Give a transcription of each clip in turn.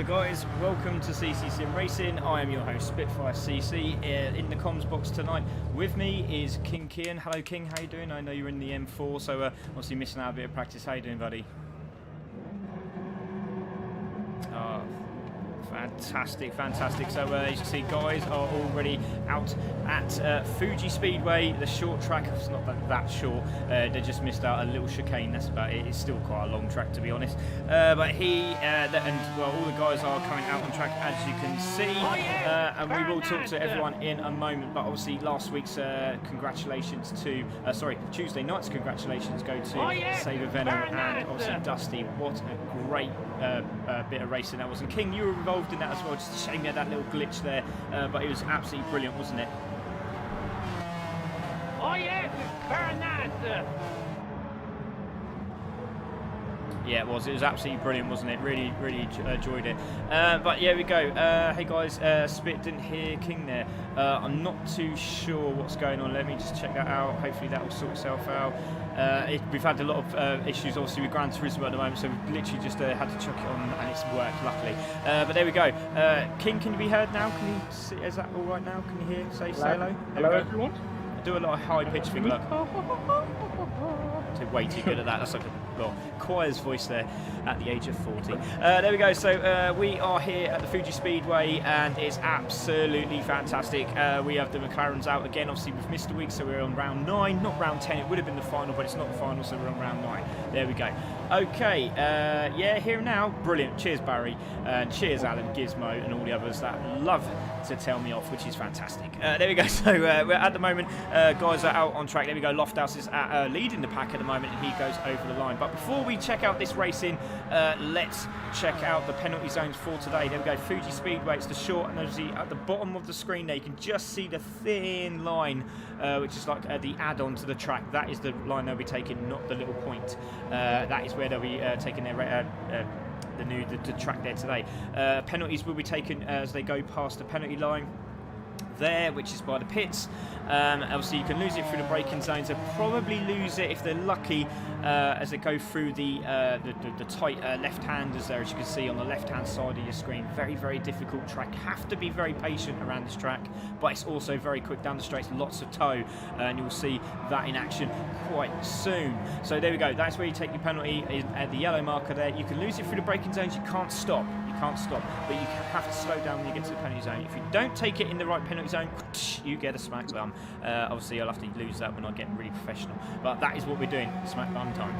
Hello guys, welcome to CCSIMRACING. I am your host Spitfire CC. In the comms box tonight with me is King Kian. Hello King, how you doing? I know you're in the M4, so obviously missing out a bit of practice. How you doing, buddy? Oh, fantastic, fantastic. So as you can see, guys are already out at Fuji Speedway, the short track. It's not that short, they just missed out a little chicane, that's about it. It's still quite a long track, to be honest, but all the guys are coming out on track, as you can see. And we will talk to everyone in a moment, but obviously last week's congratulations to Tuesday night's congratulations go to Saber Venom and obviously Dusty. What a great bit of racing that was. And King, you were involved in that as well. Just a shame you had that little glitch there, but it was absolutely brilliant, wasn't it? Oh yes, it's very nice. Yeah, it was absolutely brilliant, wasn't it? Really enjoyed it. But yeah, we go. Hey guys, Spit didn't hear King there. I'm not too sure what's going on. Let me just check that out. Hopefully that will sort itself out. We've had a lot of issues obviously with Gran Turismo at the moment, so we've literally just had to chuck it on and it's worked, luckily. But there we go. King, can you be heard now? Can you see, is that all right now? Can you hear? Say hello. Hello everyone. I do a lot of high pitch thing, look. Way too good at that. That's like a choir's voice there at the age of 40. There we go. So we are here at the Fuji Speedway and it's absolutely fantastic. We have the McLarens out again. Obviously we've missed a week, so we're on round 9, not round 10. It would have been the final, but it's not the final, so we're on round 9. There we go. Okay, yeah, here and now. Brilliant. Cheers, Barry. And cheers, Alan, Gizmo, and all the others that love to tell me off, which is fantastic. There we go. So we're at the moment, guys are out on track. There we go. Lofthouse is leading the pack at the moment, and he goes over the line. But before we check out this racing, let's check out the penalty zones for today. There we go. Fuji Speedway. It's the short, and obviously at the bottom of the screen there, you can just see the thin line, which is like the add-on to the track. That is the line they'll be taking, not the little point. That is where they'll be taking their the track there today. Penalties will be taken as they go past the penalty line there, which is by the pits. Obviously you can lose it through the braking zones. They'll probably lose it if they're lucky as they go through the tight left-handers there, as you can see on the left-hand side of your screen. Very difficult track. Have to be very patient around this track, but it's also very quick down the straights, lots of toe, and you'll see that in action quite soon. So there we go. That's where you take your penalty at the yellow marker there. You can lose it through the braking zones. You can't stop, but you have to slow down when you get to the penalty zone. If you don't take it in the right penalty zone, you get a smack bum. Obviously I'll have to lose that when I get really professional, but that is what we're doing, smack bum time.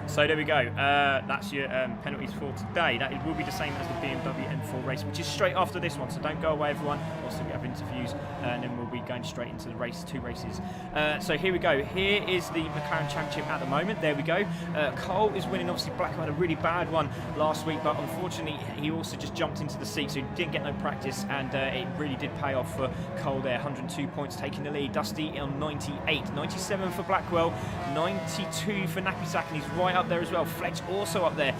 So there we go. That's your penalties for today. That will be the same as the BMW M4 race, which is straight after this one, so don't go away everyone. Also we have interviews and then we'll be going straight into the race, 2 races. So here we go. Here is the McLaren Championship at the moment. There we go. Cole is winning. Obviously Blackwell had a really bad one last week, but unfortunately he also just jumped into the seat, so he didn't get no practice, and it really did pay off for Cole there. 102 points taking the lead. Dusty on 98, 97 for Blackwell, 92 for Napisak, and he's right up there as well. Fletch also up there.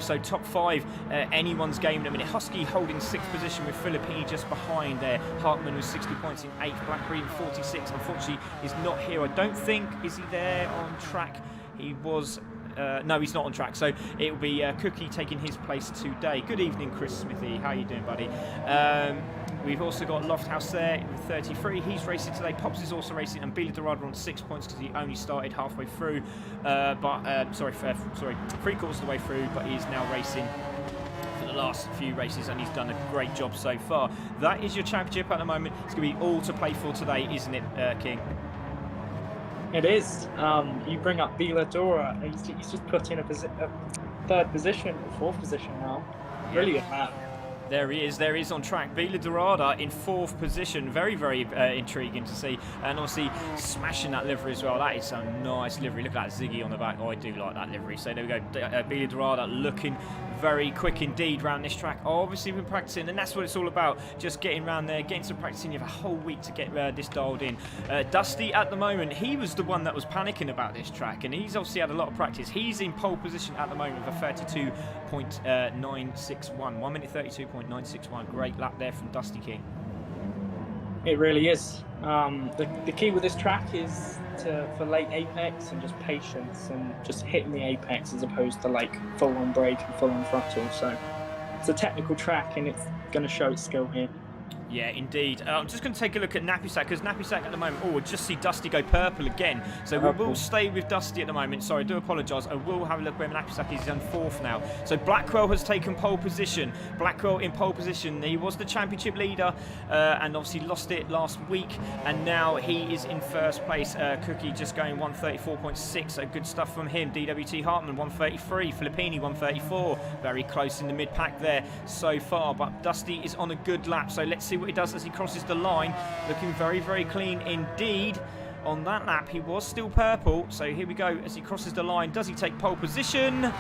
So top 5, anyone's game in a minute. Husky holding 6th position with Philippini just behind there. Hartman with 60 points in 8th. Blackberry 46. Unfortunately, is not here. I don't think, is he there on track? He was. No, he's not on track, so it will be Cookie taking his place today. Good evening, Chris Smithy. How are you doing, buddy? We've also got Lofthouse there with 33. He's racing today. Pops is also racing, and Billy Dorado on 6 points because he only started halfway through. 3 quarters of the way through, but he's now racing for the last few races, and he's done a great job so far. That is your championship at the moment. It's going to be all to play for today, isn't it, King? It is. You bring up Villadora. He's just put in a 3rd position, 4th position now. Brilliant, man. There he is on track. Vila Dorada in 4th position. Very intriguing to see. And obviously smashing that livery as well. That is a nice livery. Look at that Ziggy on the back. Oh, I do like that livery. So there we go. Vila Dorada looking very quick indeed around this track. Obviously been practicing, and that's what it's all about. Just getting around there, getting some practicing. You have a whole week to get this dialed in. Dusty at the moment, he was the one that was panicking about this track, and he's obviously had a lot of practice. He's in pole position at the moment with a 32.961. 1 minute 32.961. Great lap there from Dusty King. It really is. The key with this track is for late apex and just patience and just hitting the apex as opposed to like full on brake and full on throttle. So it's a technical track and it's going to show its skill here. Yeah, indeed. I'm just going to take a look at Napisak, because Napisak at the moment, oh, we'll just see Dusty go purple again. So we will stay with Dusty at the moment. Sorry, I do apologise. I will have a look where Napisak is. He's on 4th now. So Blackwell has taken pole position. Blackwell in pole position. He was the championship leader and obviously lost it last week. And now he is in 1st place. Cookie just going 134.6. So good stuff from him. DWT Hartman 133. Filippini 134. Very close in the mid-pack there so far. But Dusty is on a good lap. So let's see what he does as he crosses the line. Looking very, very clean indeed. On that lap, he was still purple. So here we go as he crosses the line. Does he take pole position?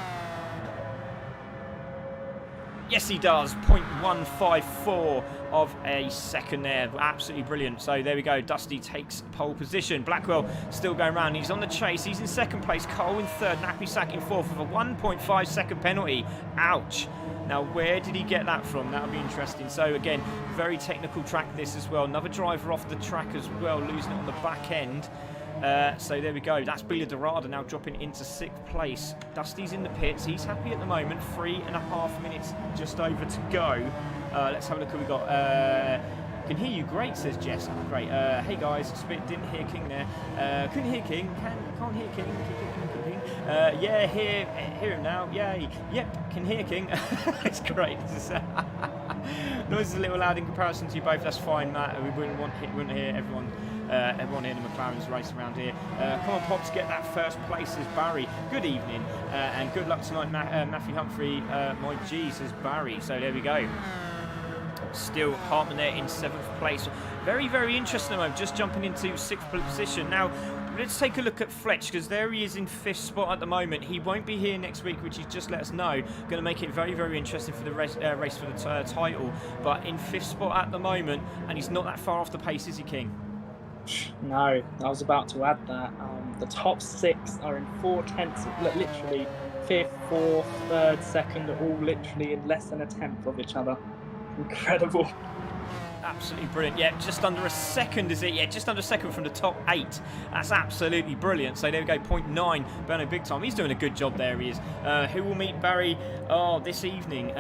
Yes, he does. 0.154 of a second there. Absolutely brilliant. So there we go. Dusty takes pole position. Blackwell still going round. He's on the chase. He's in 2nd place. Cole in 3rd. Napisak in 4th with a 1.5 second penalty. Ouch. Now, where did he get that from? That'll be interesting. So, again, very technical track this as well. Another driver off the track as well, losing it on the back end. So there we go. That's Bila Dorada now dropping into 6th place. Dusty's in the pits. He's happy at the moment. 3.5 minutes just over to go. Let's have a look who we got. Can hear you great, says Jess. Oh, great. Hey guys, didn't hear King there. Couldn't hear King. Can't hear King. Yeah, hear him now. Yay. Yep, can hear King. It's great. Noise is a little loud in comparison to you both. That's fine, Matt. We wouldn't hear everyone. Everyone here in the McLaren's racing around here. Come on, Pops, get that 1st place, says Barry. Good evening, and good luck tonight, Matthew Humphrey. My G, says Barry. So there we go. Still Hartman there in 7th place. Very, very interesting. I'm just jumping into 6th position. Now, let's take a look at Fletch, because there he is in 5th spot at the moment. He won't be here next week, which he's just let us know. Going to make it very, very interesting for the race for the title. But in 5th spot at the moment, and he's not that far off the pace, is he, King? No, I was about to add that. The top 6 are in 4/10, literally 5th, 4th, 3rd, 2nd, all literally in less than a 1/10 of each other. Incredible. Absolutely brilliant. Yeah, just under a second, is it? Yeah, just under a second from the top 8. That's absolutely brilliant. So there we go, 0.9. Berno big time. He's doing a good job there, he is. Who will meet Barry this evening?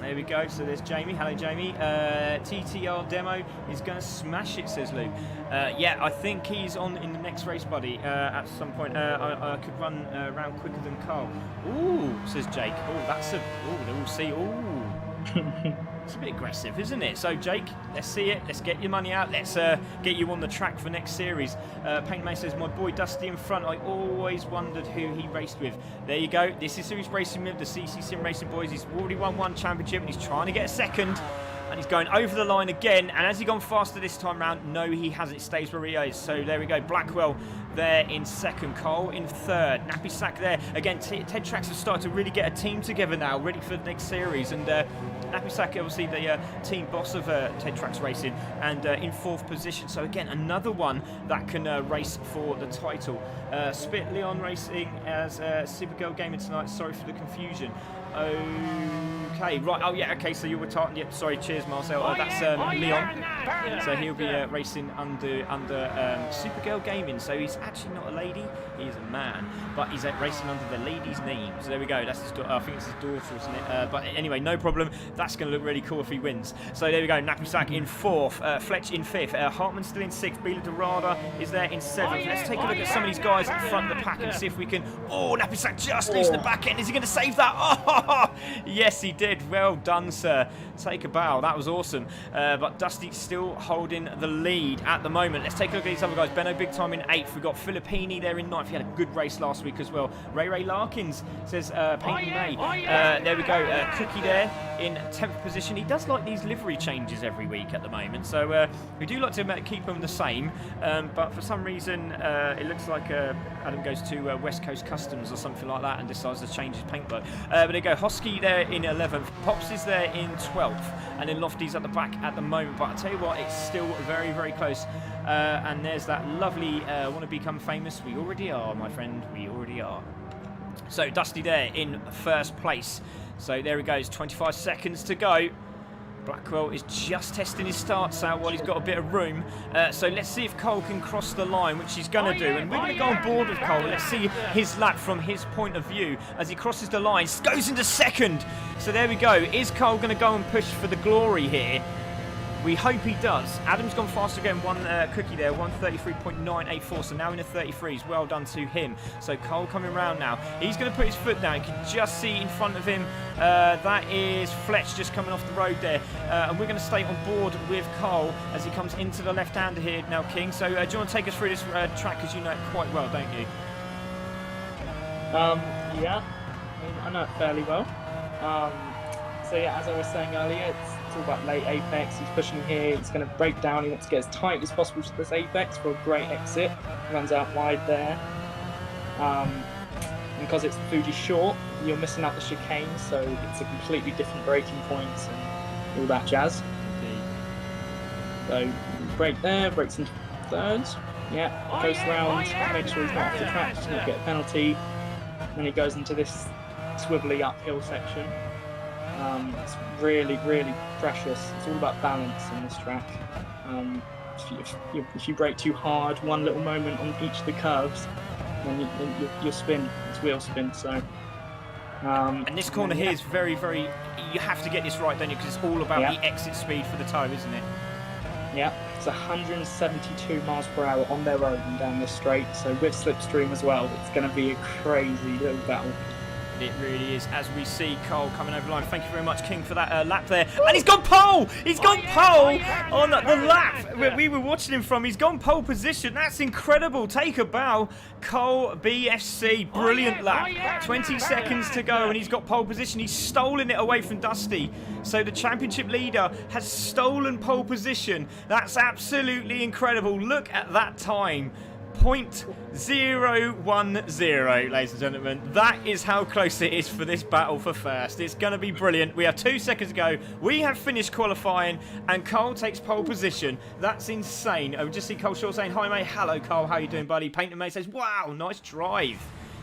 There we go. So there's Jamie. Hello, Jamie. TTR demo is going to smash it, says Lou. Yeah, I think he's on in the next race, buddy. At some point, I could run around quicker than Carl. Ooh, says Jake. Oh, that's a. Oh, they will see. Ooh. It's a bit aggressive, isn't it? So, Jake, let's see it. Let's get your money out. Let's get you on the track for next series. Paint May says, my boy Dusty in front. I always wondered who he raced with. There you go. This is who he's racing with, the CC Sim Racing boys. He's already won 1 championship and he's trying to get a 2nd. And he's going over the line again. And has he gone faster this time round? No, he hasn't. It stays where he is. So there we go. Blackwell there in 2nd. Cole in 3rd. Napisak there. Again, Ted Tracks have started to really get a team together now, ready for the next series. And Napisak, obviously the team boss of Ted Tracks Racing, and in 4th position. So again, another one that can race for the title. Spit Leon Racing as Supergirl Gaming tonight. Sorry for the confusion. Okay, right. Oh yeah. Okay, so you were talking. Yep. Sorry. Cheers, Marcel. That's Leon. So he'll be racing under Supergirl Gaming. So he's actually not a lady. He is a man, but he's racing under the lady's name. So there we go. That's his. I think it's his daughter, isn't it? But anyway, no problem. That's going to look really cool if he wins. So there we go. Napisak in 4th. Fletch in 5th. Hartman still in 6th. Bila Dorada is there in 7th. Let's take a look at some of these guys at the front of the pack and see if we can. Oh, Napisak just losing the back end. Is he going to save that? Oh, yes, he did. Well done, sir. Take a bow. That was awesome. But Dusty still holding the lead at the moment. Let's take a look at these other guys. Benno big time in 8th. We've got Filippini there in 9th. He had a good race last week as well. Ray Larkins says Painting May. There we go. Cookie there in 10th position. He does like these livery changes every week at the moment. So we do like to keep them the same. But for some reason, it looks like Adam goes to West Coast Customs or something like that and decides to change his paint work. But there you go. Hosky there in 11th. Pops is there in 12th. And then Lofty's at the back at the moment. But I'll tell you what, it's still very, very close. And there's that lovely want to become famous. We already are, my friend. We already are. So Dusty there in 1st place. So there he goes. 25 seconds to go. Blackwell is just testing his starts out while he's got a bit of room. So let's see if Cole can cross the line, which he's going to do. And we're going to go on board with Cole. Let's see his lap from his point of view as he crosses the line. Goes into second. So there we go. Is Cole going to go and push for the glory here? We hope he does. Adam's gone faster again, one cookie there, 133.984, so now in the 33s. Well done to him. So Cole coming round now. He's going to put his foot down. You can just see in front of him, that is Fletch just coming off the road there. And we're going to stay on board with Cole as he comes into the left-hander here now, King. So do you want to take us through this track, because you know it quite well, don't you? Yeah, I know it fairly well. So yeah, as I was saying earlier, it's all about late apex. He's pushing here, he's going to break down, he wants to get as tight as possible to this apex for a great exit. Runs out wide there. And because it's Fuji short, you're missing out the chicane, so it's a completely different braking points and all that jazz. So brake there, brakes into thirds. Yeah, goes round, makes sure he's not off the track, does not get a penalty. Then he goes into this swivelly uphill section. It's really, really precious. It's all about balance on this track. If you brake too hard, one little moment on each of the curves, then you'll spin. It's wheel spin. So. And this corner here is very, very. You have to get this right, don't you? Because it's all about the exit speed for the toe, isn't it? Yeah, it's 172 miles per hour on their own down this straight. So with slipstream as well, it's going to be a crazy little battle. It really is, as we see Cole coming over the line. Thank you very much, King, for that lap there. And he's gone pole! He's gone pole on the lap where we were watching him from. He's gone pole position. That's incredible. Take a bow. Cole BFC, brilliant lap. 20 seconds to go, and he's got pole position. He's stolen it away from Dusty. So the championship leader has stolen pole position. That's absolutely incredible. Look at that time. 0.010, ladies and gentlemen. That is how close it is for this battle for first. It's going to be brilliant. We have 2 seconds to go. We have finished qualifying, and Cole takes pole position. That's insane. I just see Cole Shaw saying, "Hi, mate." "Hello, Cole. How you doing, buddy?" Painter Mate says, "Wow, nice drive."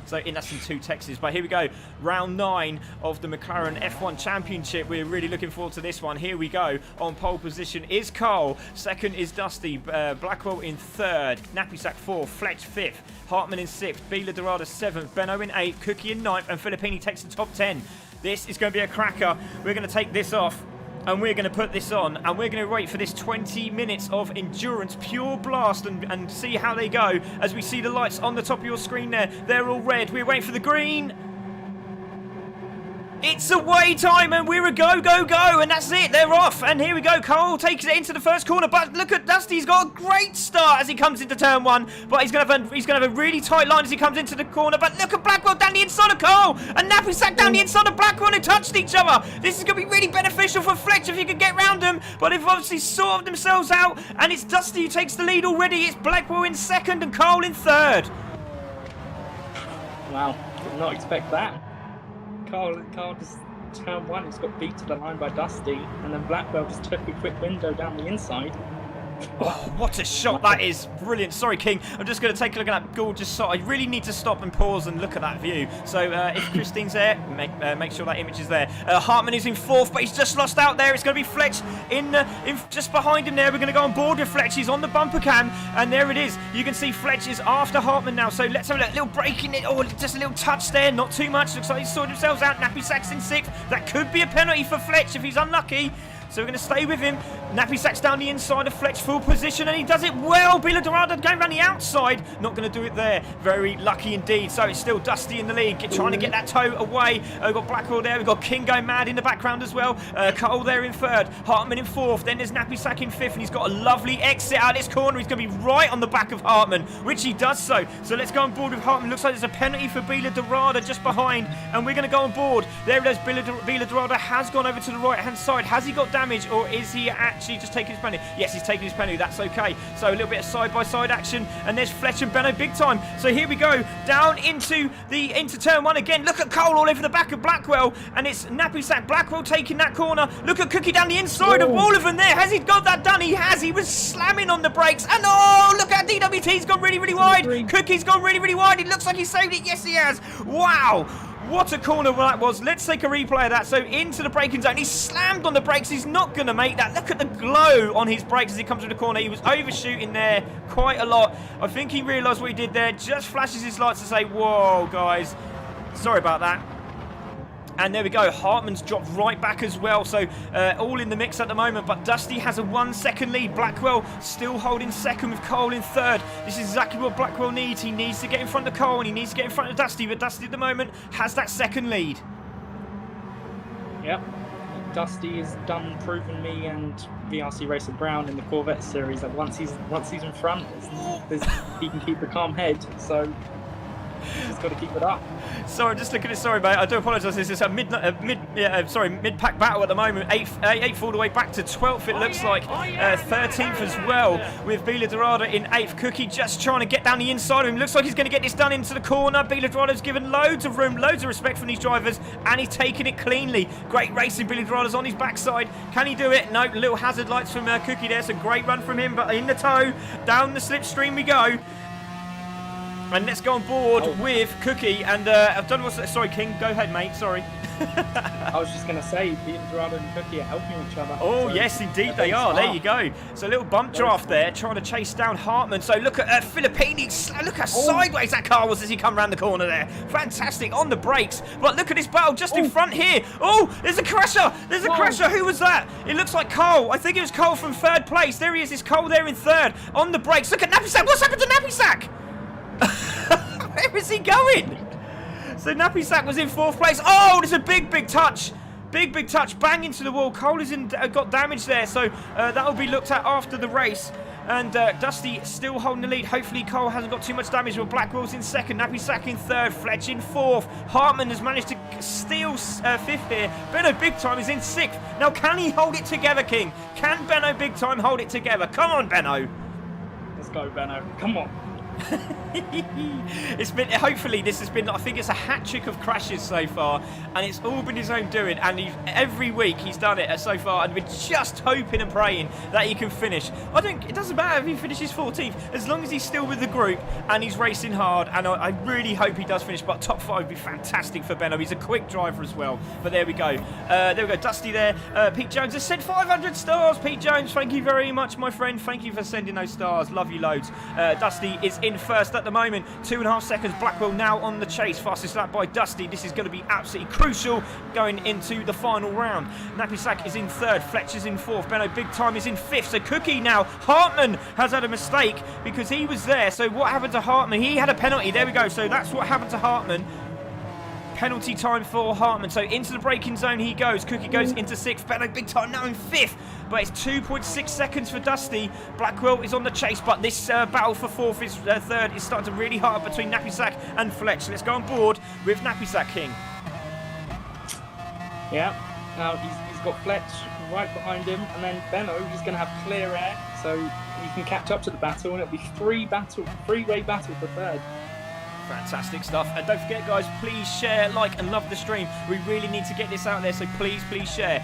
So that's in 2 texts. But here we go. Round 9 of the McLaren F1 Championship. We're really looking forward to this one. Here we go. On pole position is Cole. Second is Dusty. Blackwell in 3rd. Nappysack 4th. Fletch 5th. Hartman in 6th. Bila Dorada 7th. Benno in 8th. Cookie in 9th. And Filippini takes the top 10. This is going to be a cracker. We're going to take this off. And we're going to put this on, and we're going to wait for this 20 minutes of endurance, pure blast, and see how they go. As we see the lights on the top of your screen there, they're all red. We're waiting for the green. It's away time, and we're a go, go, go, and that's it. They're off, and here we go. Cole takes it into the first corner, but look at Dusty. He's got a great start as he comes into turn 1, but he's going to have a really tight line as he comes into the corner. But look at Blackwell down the inside of Cole, and Nappysack down the inside of Blackwell, who touched each other. This is going to be really beneficial for Fletch if he can get round them, but they've obviously sorted themselves out, and it's Dusty who takes the lead already. It's Blackwell in 2nd and Cole in 3rd. Wow, did not expect that. Cole just turn 1, he's got beat to the line by Dusty, and then Blackwell just took a quick window down the inside. Oh, what a shot that is. Brilliant. Sorry, King. I'm just going to take a look at that gorgeous shot. I really need to stop and pause and look at that view. So if Christine's there, make sure that image is there. Hartman is in 4th, but he's just lost out there. It's going to be Fletch in just behind him there. We're going to go on board with Fletch. He's on the bumper cam, and there it is. You can see Fletch is after Hartman now. So let's have a little break in it. Oh, just a little touch there. Not too much. Looks like he's sorted themselves out. Nappysack's in 6th. That could be a penalty for Fletch if he's unlucky. So we're going to stay with him. Nappysack's down the inside of Fletch, full position, and he does it well. Bila Dorada going around the outside. Not going to do it there. Very lucky indeed. So it's still Dusty in the lead, trying to get that toe away. We've got Blackwell there. We've got King going mad in the background as well. Cole there in 3rd. Hartman in 4th. Then there's Nappysack in 5th, and he's got a lovely exit out of this corner. He's going to be right on the back of Hartman, which he does so. So let's go on board with Hartman. Looks like there's a penalty for Bila Dorada just behind, and we're going to go on board. There it is. Bila Dorada has gone over to the right-hand side. Has he got damage, or is he actually just taking his penalty? Yes, he's taking his penalty. That's okay. So a little bit of side-by-side action, and there's Fletch and Benno big time. So here we go down into turn 1 again. Look at Cole all over the back of Blackwell, and it's Nappysack. Blackwell taking that corner. Look at Cookie down the inside of all of them there. Has he got that done? He has. He was slamming on the brakes, and oh, look at DWT's gone really, really wide. Cookie's gone really, really wide. It looks like he saved it. Yes, he has. Wow. What a corner that was. Let's take a replay of that. So into the braking zone. He slammed on the brakes. He's not going to make that. Look at the glow on his brakes as he comes to the corner. He was overshooting there quite a lot. I think he realised what he did there. Just flashes his lights to say, whoa, guys. Sorry about that. And there we go. Hartman's dropped right back as well. So all in the mix at the moment. But Dusty has a 1 second lead. Blackwell still holding second with Cole in third. This is exactly what Blackwell needs. He needs to get in front of Cole and he needs to get in front of Dusty. But Dusty at the moment has that second lead. Yep. Dusty has proven me and VRC Racer Brown in the Corvette series that once he's in front, he can keep a calm head. So he's got to keep it up. Sorry, I'm just looking at. Sorry, mate. I do apologise. This is a mid-pack battle at the moment. 8th all the way back to 12th. It looks like 13th as well, with Bila Dorada in 8th. Cookie just trying to get down the inside of him. Looks like he's going to get this done into the corner. Bila Dorada's given loads of room, loads of respect from these drivers, and he's taking it cleanly. Great racing. Bila Dorada's on his backside. Can he do it? No. Little hazard lights from Cookie there. So great run from him, but in the tow, down the slipstream we go. And let's go on board with Cookie. And I've done what's... Sorry, King. Go ahead, mate. Sorry. I was just going to say, Peter Dorado and Cookie are helping each other. Oh, so yes, indeed they are. There you go. So a little bump draft there, trying to chase down Hartman. So look at Filippini. Look how sideways that car was as he come around the corner there. Fantastic on the brakes. But look at this battle just in front here. Oh, there's a crasher. There's a crasher. Who was that? It looks like Cole. I think it was Cole from third place. There he is. It's Cole there in third. On the brakes. Look at Nappy Sack. What's happened to Nappy Sack? Where is he going? So Nappy Sack was in 4th place. Oh, there's a big touch. Big touch. Bang into the wall. Cole has got damage there. So that will be looked at after the race. And Dusty still holding the lead. Hopefully Cole hasn't got too much damage. Well, Blackwell's in 2nd. Nappy Sack in 3rd. Fletch in 4th. Hartman has managed to steal 5th here. Benno Big Time is in 6th. Now, can he hold it together, King? Can Benno Big Time hold it together? Come on, Benno. Let's go, Benno. Come on. It's been, hopefully this has been, I think it's a hat trick of crashes so far, and it's all been his own doing, and every week he's done it so far, and we're just hoping and praying that he can finish. It doesn't matter if he finishes 14th, as long as he's still with the group and he's racing hard, and I really hope he does finish, but top 5 would be fantastic for Benno. He's a quick driver as well. But there we go. Dusty there. Pete Jones has sent 500 stars. Pete Jones, thank you very much, my friend. Thank you for sending those stars. Love you loads. Dusty is in 1st at the moment. 2.5 seconds. Blackwell now on the chase. Fastest lap by Dusty. This is going to be absolutely crucial going into the final round. Nappy Sack is in 3rd. Fletcher's in 4th. Benno Big Time is in 5th. So Cookie now. Hartman has had a mistake because he was there. So what happened to Hartman? He had a penalty. There we go. So that's what happened to Hartman. Penalty time for Hartman. So into the braking zone he goes. Cookie goes into 6th. Benno Big Time now in 5th. But it's 2.6 seconds for Dusty. Blackwell is on the chase. But this battle for 4th is 3rd is starting to really hard between Nappy Sack and Fletch. Let's go on board with Nappy Sack, King. Yeah. Now he's got Fletch right behind him. And then Benno is going to have clear air. So he can catch up to the battle. And it'll be three-way battle for 3rd. Fantastic stuff. And don't forget, guys, please share, like, and love the stream. We really need to get this out there, so please share.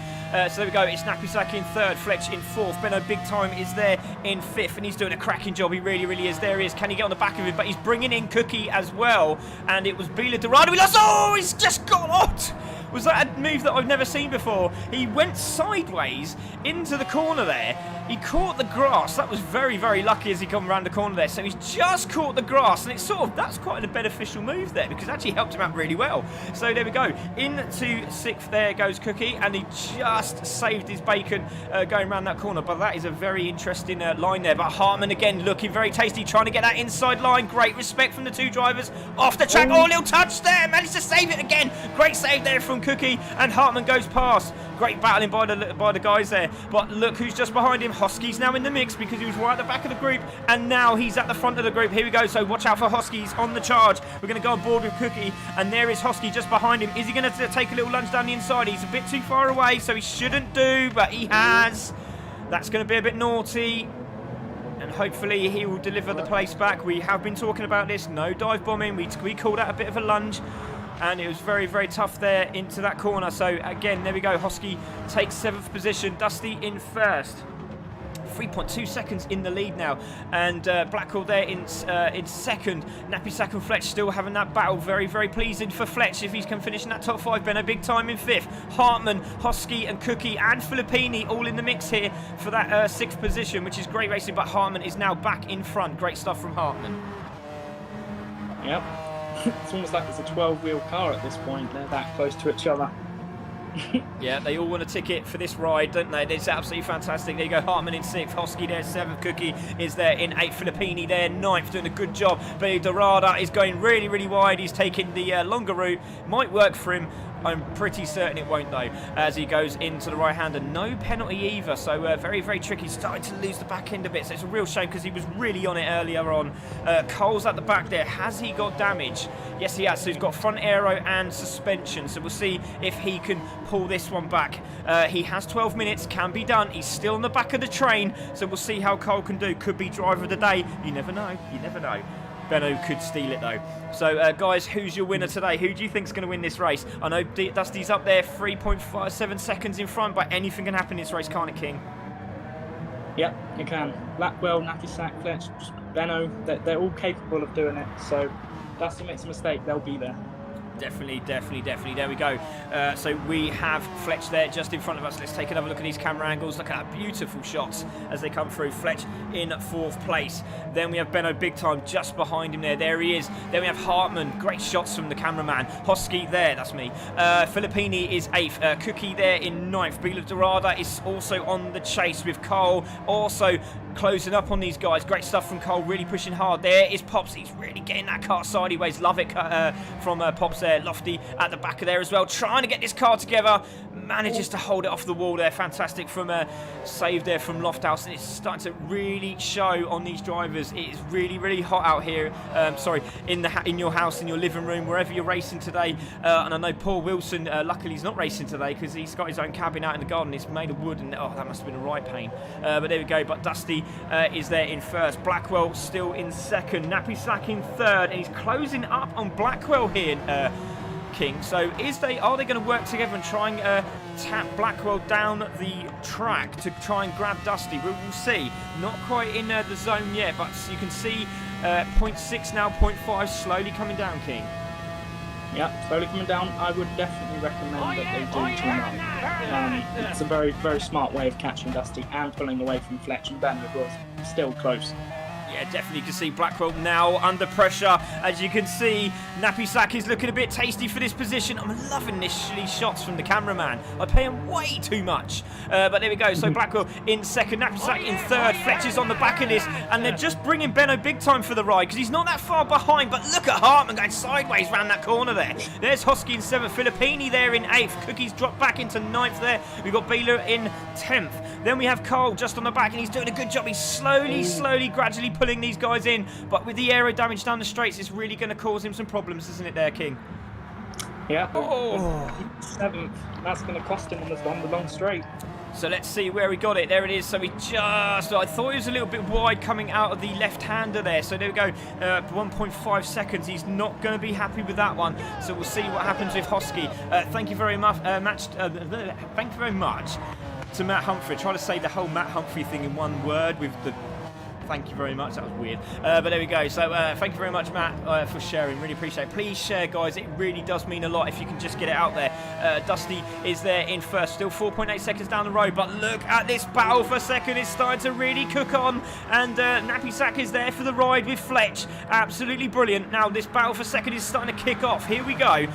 So there we go. It's Nappy Sack in 3rd, Fletch in 4th. Benno Big Time is there in 5th, and he's doing a cracking job. He really is. There he is. Can he get on the back of him? But he's bringing in Cookie as well. And it was Bila Dorado. We lost. Oh, he's just got out. Was that a move that I've never seen before? He went sideways into the corner there. He caught the grass. That was very lucky as he come around the corner there. So he's just caught the grass, and it's that's quite a beneficial move there because it actually helped him out really well. So there we go. Into 6th there goes Cookie, and he just saved his bacon going around that corner. But that is a very interesting line there. But Hartman again looking very tasty, trying to get that inside line. Great respect from the 2 drivers off the track. Oh, little touch there. Managed to save it again. Great save there from Cookie, and Hartman goes past. Great battling by the guys there. But look who's just behind him. Hosky's now in the mix because he was right at the back of the group, and now he's at the front of the group. Here we go. So watch out for Hosky's on the charge. We're going to go on board with Cookie, and there is Hosky just behind him. Is he going to take a little lunge down the inside? He's a bit too far away, so he shouldn't do, but he has. That's going to be a bit naughty. And hopefully he will deliver the place back. We have been talking about this. No dive bombing. We called that a bit of a lunge. And it was very tough there into that corner. So again, there we go. Hosky takes 7th position. Dusty in 1st. 3.2 seconds in the lead now, and Blackwell there in second. Napisak and Fletch still having that battle. Very, very pleasing for Fletch if he can finish in that top 5. Benno big time in 5th. Hartman, Hosky and Cookie and Filippini all in the mix here for that 6th position, which is great racing, but Hartman is now back in front. Great stuff from Hartman. Yep. It's almost like it's a 12-wheel car at this point. They're that close to each other. Yeah, they all want a ticket for this ride, don't they? It's absolutely fantastic. There you go, Hartman in 6th, Hosky there 7th, Cookie is there in 8th, Filippini there 9th, doing a good job. But Dorada is going really, really wide. He's taking the longer route. Might work for him. I'm pretty certain it won't, though, as he goes into the right-hander. No penalty either, so very, very tricky. Starting to lose the back end a bit, so it's a real shame because he was really on it earlier on. Cole's at the back there. Has he got damage? Yes, he has. So he's got front aero and suspension, so we'll see if he can pull this one back. He has 12 minutes, can be done. He's still on the back of the train, so we'll see how Cole can do. Could be driver of the day. You never know. You never know. Benno could steal it though. So guys, who's your winner today? Who do you think's going to win this race? I know Dusty's up there, 3.57 seconds in front, but anything can happen in this race, can't it, King? Yep, you can. Blackwell, Napisak, Fletch, Benno, they're all capable of doing it. So Dusty makes a mistake, they'll be there. Definitely, definitely, definitely. There we go. So we have Fletch there just in front of us. Let's take another look at these camera angles. Look at that beautiful shots as they come through. Fletch in 4th place. Then we have Benno big time just behind him there. There he is. Then we have Hartman. Great shots from the cameraman. Hosky there. That's me. Filippini is 8th. Cookie there in 9th. Bila Dorada is also on the chase with Cole. Also closing up on these guys. Great stuff from Cole. Really pushing hard. There is Pops. He's really getting that car sideways. Love it from Pops there. Lofty at the back of there as well, trying to get this car together, manages to hold it off the wall there. Fantastic from save there from Lofthouse, and it's starting to really show on these drivers. It is really, really hot out here. Sorry, in your house, in your living room, wherever you're racing today. And I know Paul Wilson, luckily he's not racing today because he's got his own cabin out in the garden. It's made of wood, and oh, that must have been a right pain. But there we go. But Dusty is there in 1st. Blackwell still in 2nd. Napisak in 3rd, and he's closing up on Blackwell here. King. So are they going to work together and try and tap Blackwell down the track to try and grab Dusty? We'll see. Not quite in the zone yet, but you can see 0.6 now, 0.5 slowly coming down, King. Yeah, slowly coming down. I would definitely recommend that they do tune up. It's a very, very smart way of catching Dusty and pulling away from Fletch and Ben, who was still close. Yeah, definitely can see Blackwell now under pressure. As you can see, Napisak is looking a bit tasty for this position. I'm loving these shots from the cameraman. I pay him way too much. But there we go. So Blackwell in 2nd, Napisak in 3rd. Fletch is on the back of this. And they're just bringing Benno big time for the ride because he's not that far behind. But look at Hartman going sideways round that corner there. There's Hosky in 7th. Filippini there in 8th. Cookie's dropped back into 9th there. We've got Bieler in 10th. Then we have Cole just on the back, and he's doing a good job. He's slowly, gradually pulling these guys in, but with the aero damage down the straights, it's really going to cause him some problems, isn't it there, King? Yeah. Oh. 7th. That's going to cost him on the long straight. So let's see where he got it. There it is. So I thought he was a little bit wide coming out of the left-hander there. So there we go. 1.5 seconds. He's not going to be happy with that one. So we'll see what happens with Hosky. Thank you very much. Thank you very much to Matt Humphrey. Trying to say the whole Matt Humphrey thing in one word with the thank you very much. That was weird. But there we go. So thank you very much, Matt, for sharing. Really appreciate it. Please share, guys. It really does mean a lot if you can just get it out there. Dusty is there in 1st. Still 4.8 seconds down the road. But look at this battle for 2nd. It's starting to really cook on. And Napisak is there for the ride with Fletch. Absolutely brilliant. Now this battle for 2nd is starting to kick off. Here we go.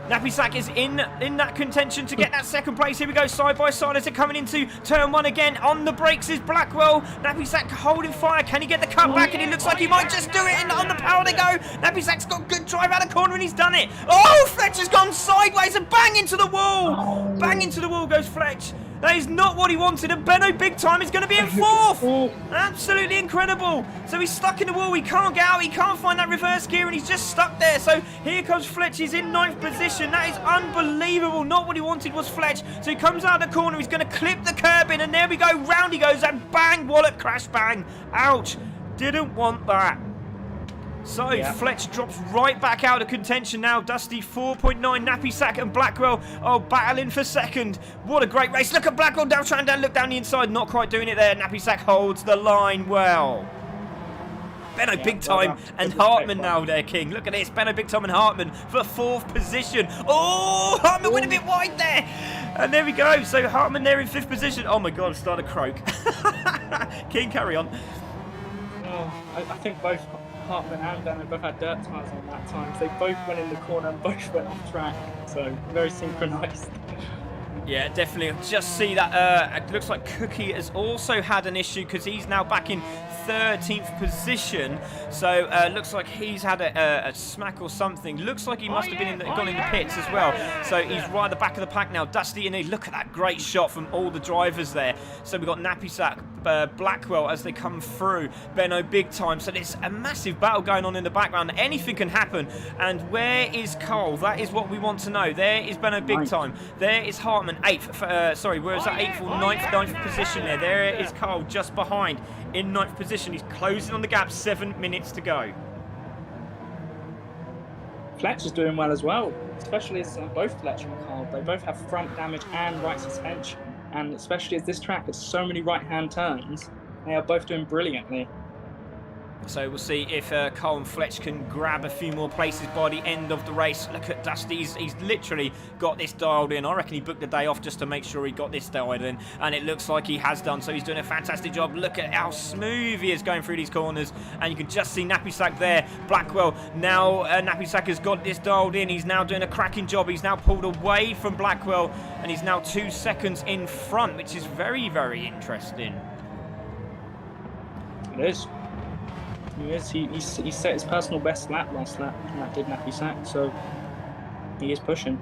Napisak is in that contention to get that 2nd place. Here we go, side by side as they're coming into turn 1 again. On the brakes is Blackwell. Napisak holding fire. Can he get the cut back? And he looks like he might just do it. And on the power they go. Napisak's got good drive out of the corner and he's done it. Oh, Fletch has gone sideways and bang into the wall. Bang into the wall goes Fletch. That is not what he wanted, and Benno big time is going to be in 4th. Absolutely incredible. So he's stuck in the wall. He can't get out. He can't find that reverse gear, and he's just stuck there. So here comes Fletch. He's in 9th position. That is unbelievable. Not what he wanted was Fletch. So he comes out of the corner. He's going to clip the curb in, and there we go. Round he goes, and bang, wallop, crash, bang. Ouch. Didn't want that. So Yeah. Fletch drops right back out of contention now. Dusty 4.9, Nappy Sack and Blackwell are battling for second. What a great race. Look at Blackwell down, trying to look down the inside. Not quite doing it there. Nappy Sack holds the line well. Benno Big Time and Hartman now there, King. Look at this. Benno Big Time and Hartman for 4th position. Oh, Hartman went a bit wide there. And there we go. So Hartman there in 5th position. Oh my God, started to croak. King, carry on. Oh, I think both Hartman and Benno both had dirt tyres on that time. They both went in the corner and both went off track. So very synchronised. Yeah, definitely. Just see that it looks like Cookie has also had an issue because he's now back in 13th position. So looks like he's had a smack or something. Looks like he must have been gone in the pits as well. So he's right at the back of the pack now. Dusty, and look at that great shot from all the drivers there. So we've got Nappy Sack, Blackwell as they come through. Benno Big Time. So there's a massive battle going on in the background. Anything can happen. And where is Cole? That is what we want to know. There is Benno Big Time. There is Hartman, 8th. Sorry, where is that? 8th or 9th position there. There is Cole just behind in 9th position. He's closing on the gap. 7 minutes to go. Fletch is doing well as well, especially as both Fletch and Carl, they both have front damage and right suspension, and especially as this track has so many right-hand turns, they are both doing brilliantly. So we'll see if Cole and Fletch can grab a few more places by the end of the race. Look at Dusty, he's literally got this dialed in. I reckon he booked the day off just to make sure he got this dialed in, and it looks like he has done, so he's doing a fantastic job. Look at how smooth he is going through these corners, and you can just see Nappy Sack there. Blackwell, now Nappy Sack has got this dialed in. He's now doing a cracking job. He's now pulled away from Blackwell, and he's now 2 seconds in front, which is very, very interesting. It is. He set his personal best lap last lap, and that did Nappy Sack, so he is pushing.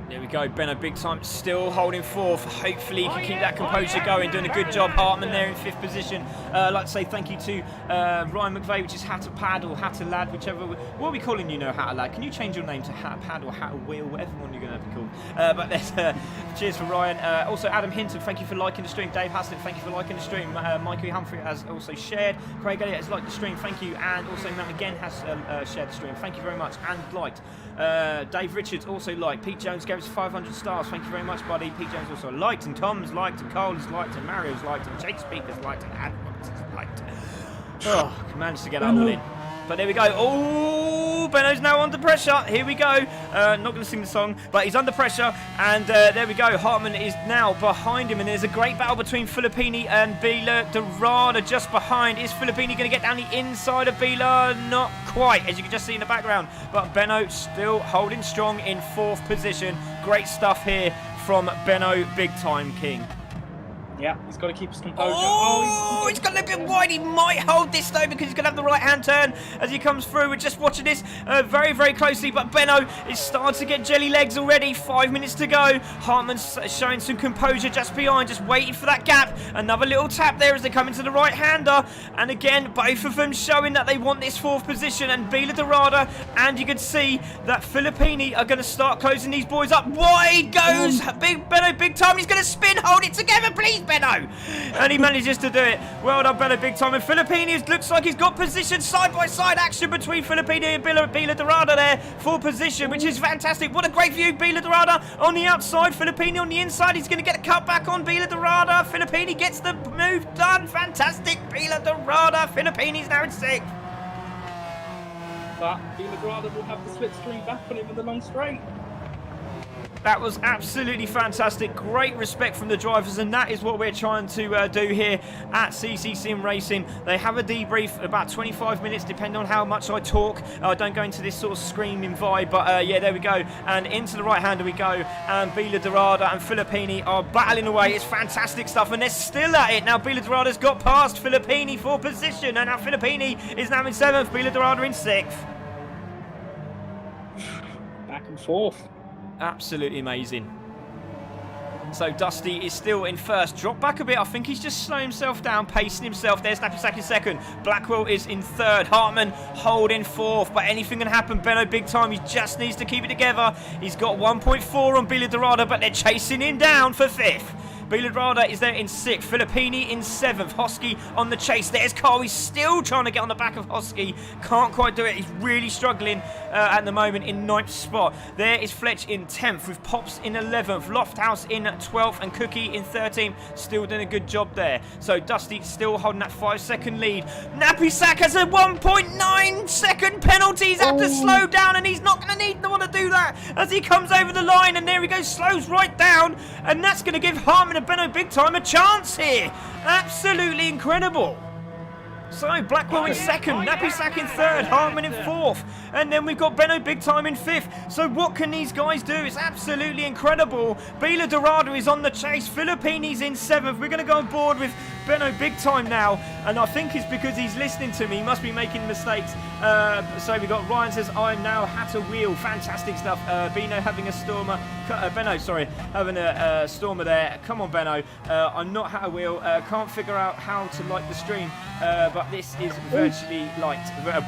There we go, Benno Big Time still holding 4th. Hopefully he can keep that composure going, doing a good job. Hartman there in 5th position. I'd like to say thank you to Ryan McVeigh, which is Hatter Pad or Hatter Lad, whichever. What are we calling you now, Hatter Lad? Can you change your name to Hatter Pad or Hatter Wheel, whatever one you're going to have to call? But there's cheers for Ryan. Also Adam Hinton, thank you for liking the stream. Dave Haslett, thank you for liking the stream. Mikey Humphrey has also shared. Craig Elliott has liked the stream, thank you. And also Matt again has shared the stream. Thank you very much and liked. Dave Richards also liked. Pete Jones gave us 500 stars. Thank you very much, buddy. Pete Jones also liked, and Tom's liked, and Cole has liked, and Mario's liked, and Jake Speaker's liked, and Adam Roberts has liked. Oh, managed to get that all in. But there we go. Oh, Benno's now under pressure. Here we go. Not going to sing the song, but he's under pressure. And there we go. Hartman is now behind him. And there's a great battle between Filippini and Bila Dorada just behind. Is Filippini going to get down the inside of Bila? Not quite, as you can just see in the background. But Benno still holding strong in 4th position. Great stuff here from Benno Big Time King. Yeah, he's got to keep his composure. Oh, he's got a little bit wide. He might hold this though because he's going to have the right-hand turn as he comes through. We're just watching this very, very closely. But Benno is starting to get jelly legs already. 5 minutes to go. Hartman's showing some composure just behind, just waiting for that gap. Another little tap there as they come into the right-hander. And again, both of them showing that they want this 4th position. And Bila Dorada, and you can see that Filippini are going to start closing these boys up. Wide goes Benno Big Time. He's going to spin. Hold it together, please, Benno. And he manages to do it. Well done, Benno Big Time. And Filippini looks like he's got position side-by-side action between Filippini and Bila Dorada there for position, which is fantastic. What a great view. Bila Dorada on the outside, Filippini on the inside. He's going to get a cut back on Bila Dorada. Filippini gets the move done. Fantastic. Bila Dorada. Filippini's now in 6th. But Bila Dorada will have the slipstream back on him in the long straight. That was absolutely fantastic. Great respect from the drivers, and that is what we're trying to do here at CC Sim Racing. They have a debrief about 25 minutes, depending on how much I talk. I don't go into this sort of screaming vibe, but yeah, there we go. And into the right-hander we go, and Bila Dorada and Filippini are battling away. It's fantastic stuff, and they're still at it. Now Bila Dorada's got past Filippini for position, and now Filippini is now in 7th, Bila Dorada in 6th. Back and forth. Absolutely amazing. So Dusty is still in 1st. Drop back a bit. I think he's just slowing himself down, pacing himself. There's Nappy Sack in 2nd. Blackwell is in 3rd. Hartman holding 4th. But anything can happen. Benno Big Time. He just needs to keep it together. He's got 1.4 on Bila Dorada, but they're chasing him down for 5th. Biladrada is there in 6th. Filippini in 7th. Hosky on the chase. There's Carl. He's still trying to get on the back of Hosky. Can't quite do it. He's really struggling at the moment in 9th spot. There is Fletch in 10th with Pops in 11th. Lofthouse in 12th and Cookie in 13th. Still doing a good job there. So Dusty still holding that 5-second lead. Nappy Sack has a 1.9 second penalty. He's had to slow down, and he's not going to need to want to do that as he comes over the line. And there he goes, slows right down, and that's going to give Hartman and Benno Big Time a chance here. Absolutely incredible. So Blackwell in 2nd, Nappy Sack in 3rd, Hartman in 4th, and then we've got Benno Big Time in 5th. So what can these guys do? It's absolutely incredible. Bila Dorado is on the chase, Filippini's in 7th. We're going to go on board with Benno Big Time now, and I think it's because he's listening to me. He must be making mistakes. So we got Ryan says, I'm now Hatter Wheel. Fantastic stuff. Beno having a stormer. Benno, sorry, having a stormer there. Come on, Benno. I'm not Hatter Wheel. Can't figure out how to like the stream. But this is virtually light.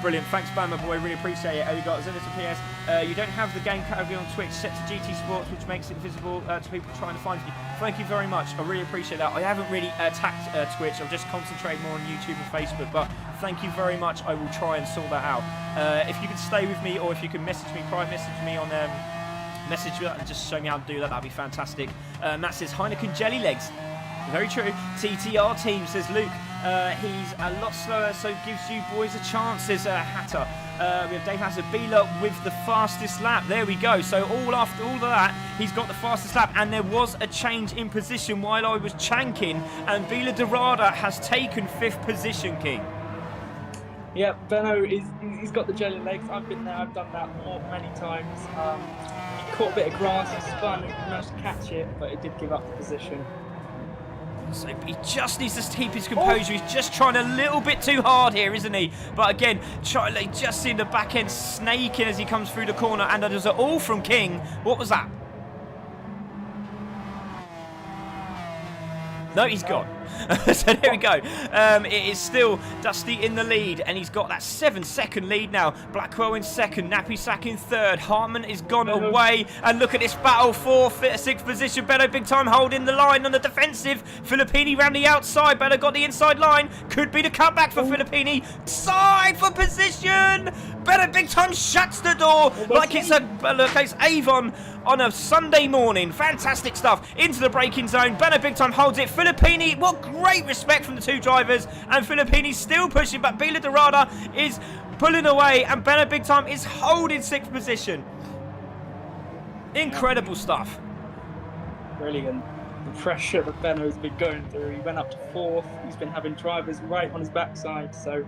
Brilliant. Thanks, Bama boy. Really appreciate it. We got Zenith PS. You don't have the game category on Twitch set to GT Sports, which makes it visible to people trying to find you. Thank you very much. I really appreciate that. I haven't really attacked Twitch. I've just concentrated more on YouTube and Facebook. But thank you very much. I will try and sort that out. If you could stay with me, or if you could message me, private message me on message and just show me how to do that. That'd be fantastic. Matt says Heineken Jelly Legs. Very true. TTR team says Luke. He's a lot slower, so gives you boys a chance, says Hatter. We have Dave Hazard Bila with the fastest lap. There we go. So after all of that, he's got the fastest lap, and there was a change in position while I was chanking, and Bila Dorada has taken 5th position, King. Yeah, Benno he's got the jelly legs. I've been there, I've done that many times. He caught a bit of grass, he spun, he managed to catch it, but it did give up the position. So he just needs to keep his composure. He's just trying a little bit too hard here, isn't he? But again, Charlie just in the back end snaking as he comes through the corner. And there's an all from King. What was that? No, he's gone. So there we go. It is still Dusty in the lead, and he's got that 7-second lead now. Blackwell in 2nd, Nappy Sack in 3rd. Hartman is gone away, and look at this battle for 6th position. Benno Big Time holding the line on the defensive. Filippini round the outside. Benno got the inside line. Could be the cutback for Filippini. Side for position. Benno Big Time shuts the door like it's Avon on a Sunday morning. Fantastic stuff. Into the braking zone. Benno Big Time holds it. Filippini, what great respect from the two drivers. And Filippini still pushing, but Bila Dorada is pulling away, and Benno Big Time is holding 6th position. Incredible stuff. Brilliant. The pressure that Benno's been going through. He went up to 4th. He's been having drivers right on his backside, so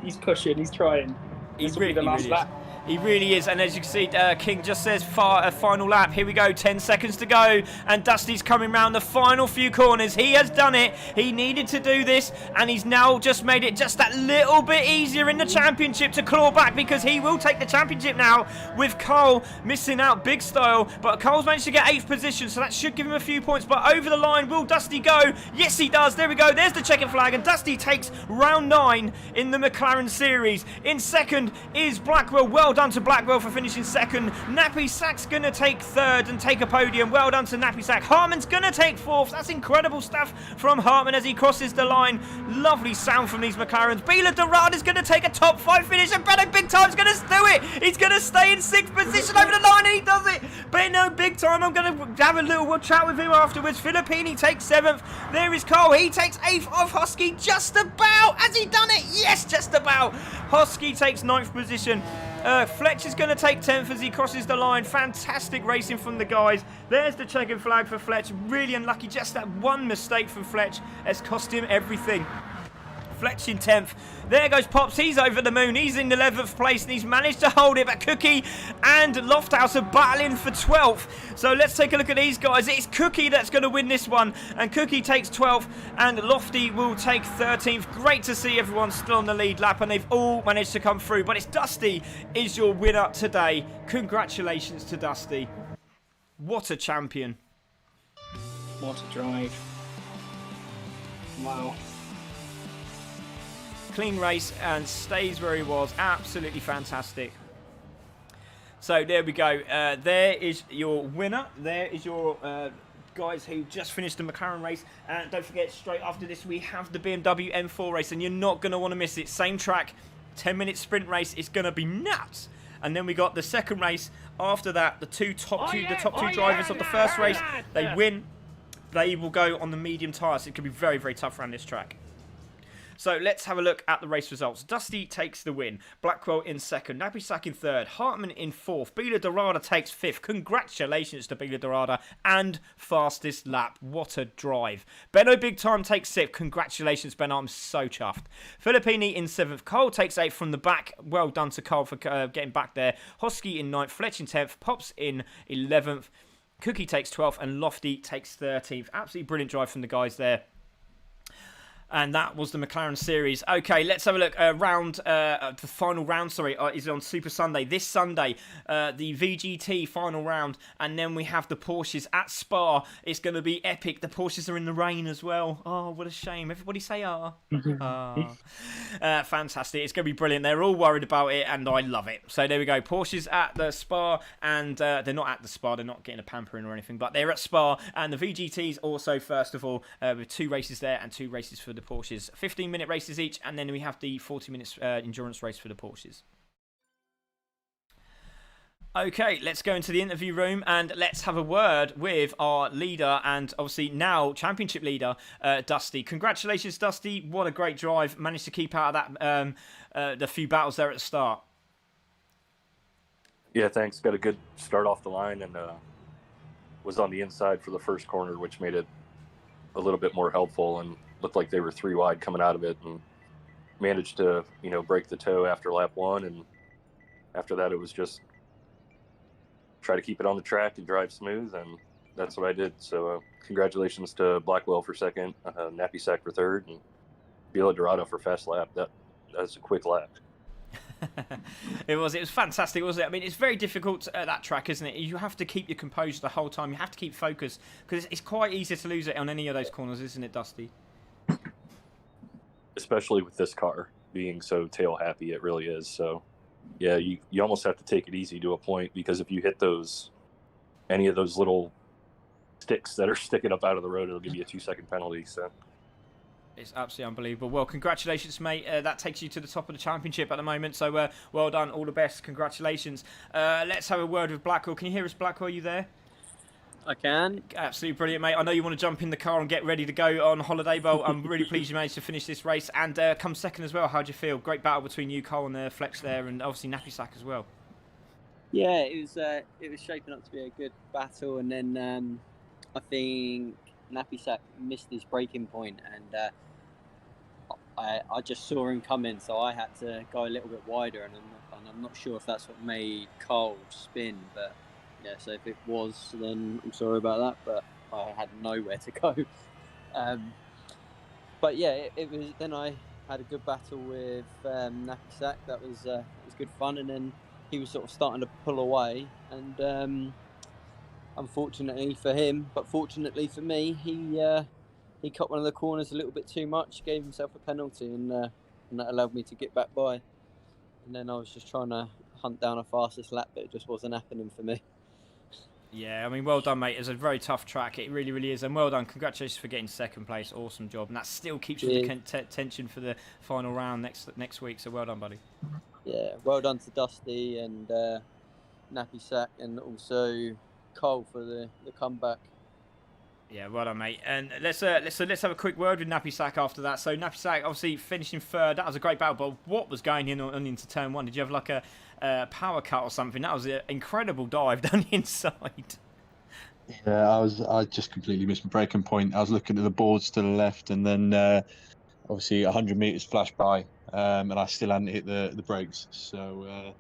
he's pushing, he's trying. He really is, and as you can see, King just says final lap. Here we go, 10 seconds to go, and Dusty's coming round the final few corners. He has done it. He needed to do this, and he's now just made it just that little bit easier in the championship to claw back, because he will take the championship now with Carl missing out big style. But Carl's managed to get 8th position, so that should give him a few points. But over the line, will Dusty go? Yes, he does. There we go. There's the checkered flag, and Dusty takes round 9 in the Mclaren series. In 2nd is Blackwell. Well done to Blackwell for finishing 2nd. Nappy Sack's going to take 3rd and take a podium. Well done to Nappy Sack. Hartman's going to take 4th. That's incredible stuff from Hartman as he crosses the line. Lovely sound from these McLarens. Bila Dorada's going to take a top 5 finish, and Benno Big Time's going to do it. He's going to stay in 6th position over the line, and he does it. Benno Big Time, I'm going to have a little chat with him afterwards. Filippini takes 7th. There is Cole. He takes 8th off Hosky. Just about. Has he done it? Yes, just about. Hosky takes 9th position. Fletcher's going to take 10th as he crosses the line. Fantastic racing from the guys. There's the checkered flag for Fletch. Really unlucky. Just that one mistake from Fletch has cost him everything. Fletch in 10th. There goes Pops. He's over the moon. He's in 11th place, and he's managed to hold it. But Cookie and Lofthouse are battling for 12th. So let's take a look at these guys. It's Cookie that's going to win this one, and Cookie takes 12th, and Lofty will take 13th. Great to see everyone still on the lead lap, and they've all managed to come through. But it's Dusty is your winner today. Congratulations to Dusty. What a champion. What a drive. Wow. Clean race and stays where he was. Absolutely fantastic. So there we go. There is your winner. There is your guys who just finished the McLaren race. And don't forget, straight after this, we have the BMW M4 race, and you're not going to want to miss it. Same track, 10-minute sprint race. It's going to be nuts. And then we got the second race. After that, the top two drivers of the first race, they win. They will go on the medium tyres. It could be very, very tough around this track. So let's have a look at the race results. Dusty takes the win. Blackwell in second. Napisak in third. Hartman in fourth. Bila Dorada takes fifth. Congratulations to Bila Dorada. And fastest lap. What a drive. Benno Big Time takes sixth. Congratulations, Benno. I'm so chuffed. Filippini in seventh. Cole takes eighth from the back. Well done to Cole for getting back there. Hosky in ninth. Fletch in 10th. Pops in 11th. Cookie takes 12th. And Lofty takes 13th. Absolutely brilliant drive from the guys there. And that was the McLaren series. Okay, let's have a look. The final round, is on Super Sunday. This Sunday, the VGT final round. And then we have the Porsches at Spa. It's going to be epic. The Porsches are in the rain as well. Oh, what a shame. Everybody say ah. Fantastic. It's going to be brilliant. They're all worried about it, and I love it. So there we go. Porsches at the Spa. And they're not at the Spa. They're not getting a pampering or anything. But they're at Spa. And the VGTs also, first of all, with 2 races there and 2 races for the Porsches. 15-minute races each, and then we have the 40 minutes endurance race for the Porsches. Okay, let's go into the interview room and let's have a word with our leader and obviously now championship leader, Dusty. Congratulations, Dusty. What a great drive. Managed to keep out of that the few battles there at the start. Yeah, thanks. Got a good start off the line and was on the inside for the first corner, which made it a little bit more helpful and looked like they were 3 wide coming out of it, and managed to, break the toe after lap 1. And after that, it was just try to keep it on the track and drive smooth. And that's what I did. So congratulations to Blackwell for second, Napisak for third, and Bila Dorado for fast lap. That's a quick lap. It was fantastic, wasn't it? I mean, it's very difficult at that track, isn't it? You have to keep your composure the whole time. You have to keep focused because it's quite easy to lose it on any of those corners, isn't it, Dusty? Especially with this car being so tail happy, it really is. So yeah, you almost have to take it easy to a point, because if you hit any of those little sticks that are sticking up out of the road, it'll give you a 2-second penalty. So it's absolutely unbelievable. Well, congratulations, mate. That takes you to the top of the championship at the moment. So well done, all the best. Congratulations. Let's have a word with Blackwell. Can you hear us, Blackwell? Are you there? I can. Absolutely brilliant, mate. I know you want to jump in the car and get ready to go on holiday, but I'm really pleased you managed to finish this race and come second as well. How'd you feel? Great battle between you, Cole, and Fletch there, and obviously Napisak as well. Yeah, it was shaping up to be a good battle, and then I think Napisak missed his braking point, and I just saw him coming, so I had to go a little bit wider, and I'm not sure if that's what made Cole spin, but yeah, so if it was, then I'm sorry about that, but I had nowhere to go. But yeah, it was. Then I had a good battle with Napisak. That was good fun, and then he was sort of starting to pull away, and unfortunately for him, but fortunately for me, he cut one of the corners a little bit too much, gave himself a penalty, and that allowed me to get back by. And then I was just trying to hunt down a fastest lap, but it just wasn't happening for me. Yeah, I mean, well done, mate. It's a very tough track. It really, really is. And well done. Congratulations for getting second place. Awesome job. And that still keeps you in tension for the final round next week. So well done, buddy. Yeah, well done to Dusty and Napisak, and also Cole for the comeback. Yeah, well done, mate. And let's have a quick word with Napisak after that. So Napisak obviously finishing third. That was a great battle. But what was going on into turn 1? Did you have like a power cut or something? That was an incredible dive down the inside. Yeah, I just completely missed my braking point. I was looking at the boards to the left, and then obviously 100 meters flashed by, and I still hadn't hit the brakes. So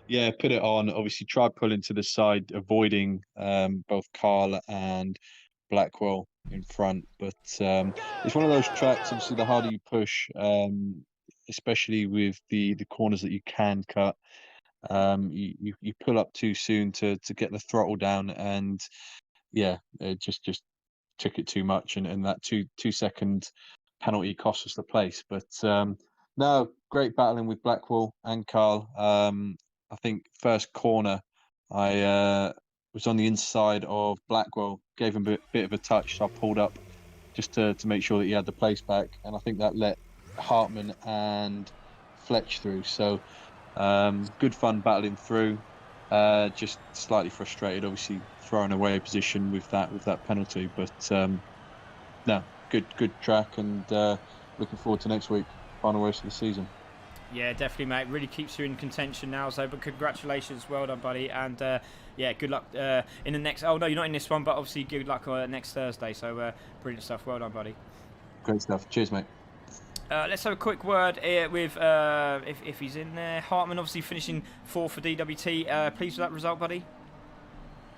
yeah, put it on. Obviously, tried pulling to the side, avoiding both Carl and Blackwell in front, but it's one of those tracks. Obviously, the harder you push, especially with the corners that you can cut, you pull up too soon to get the throttle down, and yeah, it just took it too much, and that 2-second penalty cost us the place. But no, great battling with Blackwell and Carl. I think first corner, I was on the inside of Blackwell, gave him a bit of a touch. So I pulled up just to make sure that he had the place back, and I think that let Hartman and Fletch through. So good fun battling through. Just slightly frustrated, obviously throwing away a position with that penalty, but no, good track, and looking forward to next week, final race of the season. Yeah, definitely, mate. Really keeps you in contention now. So, but congratulations, well done, buddy, and yeah, good luck in the next. Oh no, you're not in this one, but obviously good luck next Thursday. So brilliant stuff. Well done, buddy. Great stuff. Cheers, mate. Let's have a quick word with if he's in there. Hartman obviously finishing 4th for DWT. Pleased with that result, buddy?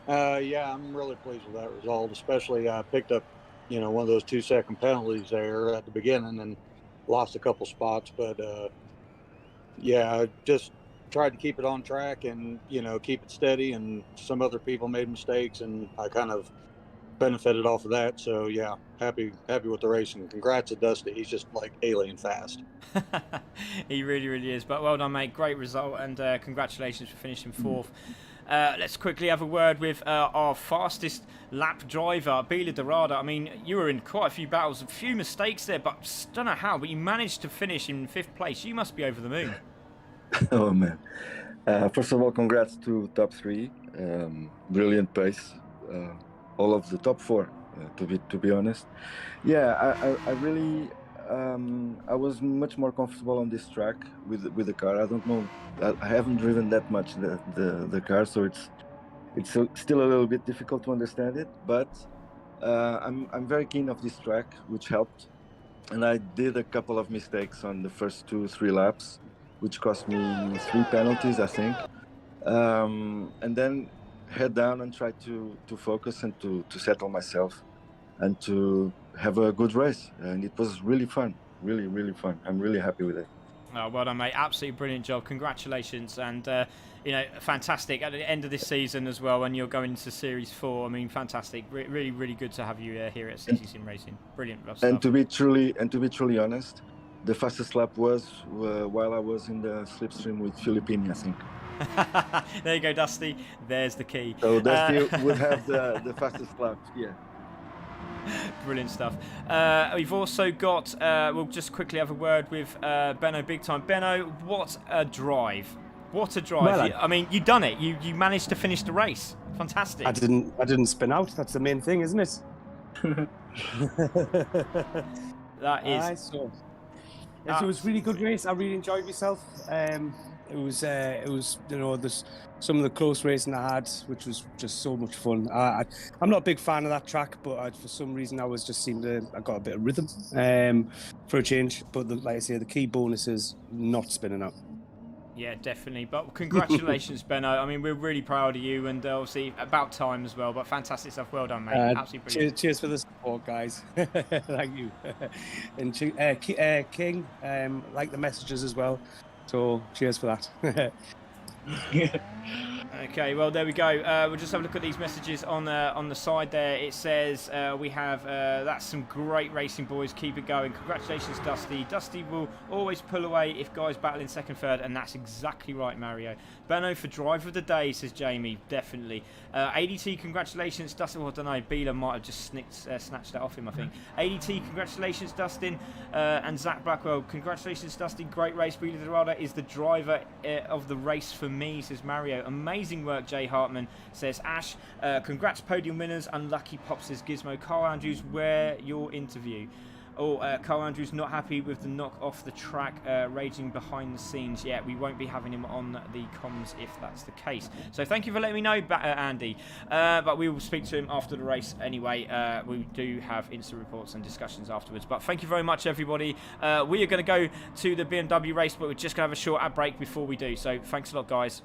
Yeah, I'm really pleased with that result. Especially I picked up, one of those 2-second penalties there at the beginning and lost a couple spots. But yeah, I just tried to keep it on track and keep it steady. And some other people made mistakes, and I kind of benefited off of that. So yeah, happy with the racing. Congrats to Dusty. He's just like alien fast. He really is. But well done, mate. Great result, and congratulations for finishing 4th. Let's quickly have a word with our fastest lap driver, Bila Dorada. I mean, you were in quite a few battles, a few mistakes there, but don't know how, but you managed to finish in 5th place. You must be over the moon. Oh man! First of all, congrats to top 3. Brilliant pace. All of the top 4, to be honest. Yeah, I really I was much more comfortable on this track with the car. I don't know, I haven't driven that much the car, so it's still a little bit difficult to understand it. But I'm very keen of this track, which helped. And I did a couple of mistakes on the first 2-3 laps, which cost me 3 penalties, I think. And then head down and try to focus and to settle myself and to have a good race. And it was really fun, really fun. I'm really happy with it. Oh, well done, mate. Absolutely brilliant job. Congratulations. And, fantastic at the end of this season as well, when you're going into Series 4. I mean, fantastic. Really good to have you here at CCSIMRACIng. Brilliant stuff. And to be truly honest, the fastest lap was while I was in the slipstream with Filippini, I think. There you go, Dusty. There's the key. So Dusty would have the fastest lap, yeah. Brilliant stuff. We've also got, we'll just quickly have a word with Benno Big Time. Benno, what a drive. What a drive. Well, I mean, you've done it. You managed to finish the race. Fantastic. I didn't spin out. That's the main thing, isn't it? That is. So, it was a really good race. I really enjoyed myself. It was there's some of the close racing I had, which was just so much fun. I'm not a big fan of that track, but for some reason I got a bit of rhythm for a change. But like I say, the key bonus is not spinning out. Yeah, definitely. But congratulations, Benno. I mean, we're really proud of you, and obviously about time as well. But fantastic stuff. Well done, mate. Absolutely brilliant. Cheers for the support, guys. Thank you. And King, like the messages as well. So cheers for that. Okay, well there we go. We'll just have a look at these messages on the side there. It says we have that's some great racing, boys. Keep it going. Congratulations, Dusty. Dusty will always pull away if guys battle in second, third, and that's exactly right, Mario. Benno for driver of the day, says Jamie. Definitely. ADT, congratulations, Dustin. Well, I don't know. Beeler might have just snatched that off him, I think. ADT, congratulations, Dustin. And Zach Blackwell, congratulations, Dustin. Great race. Beeler Dorada is the driver of the race for me, says Mario. Amazing work, Jay Hartman, says Ash. Congrats, podium winners. Unlucky Pop, says Gizmo. Carl Andrews, where your interview? Oh, Carl Andrews not happy with the knock off the track, raging behind the scenes. Yeah, we won't be having him on the comms if that's the case. So thank you for letting me know, Andy. But we will speak to him after the race anyway. We do have instant reports and discussions afterwards. But thank you very much, everybody. We are going to go to the BMW race, but we're just going to have a short ad break before we do. So thanks a lot, guys.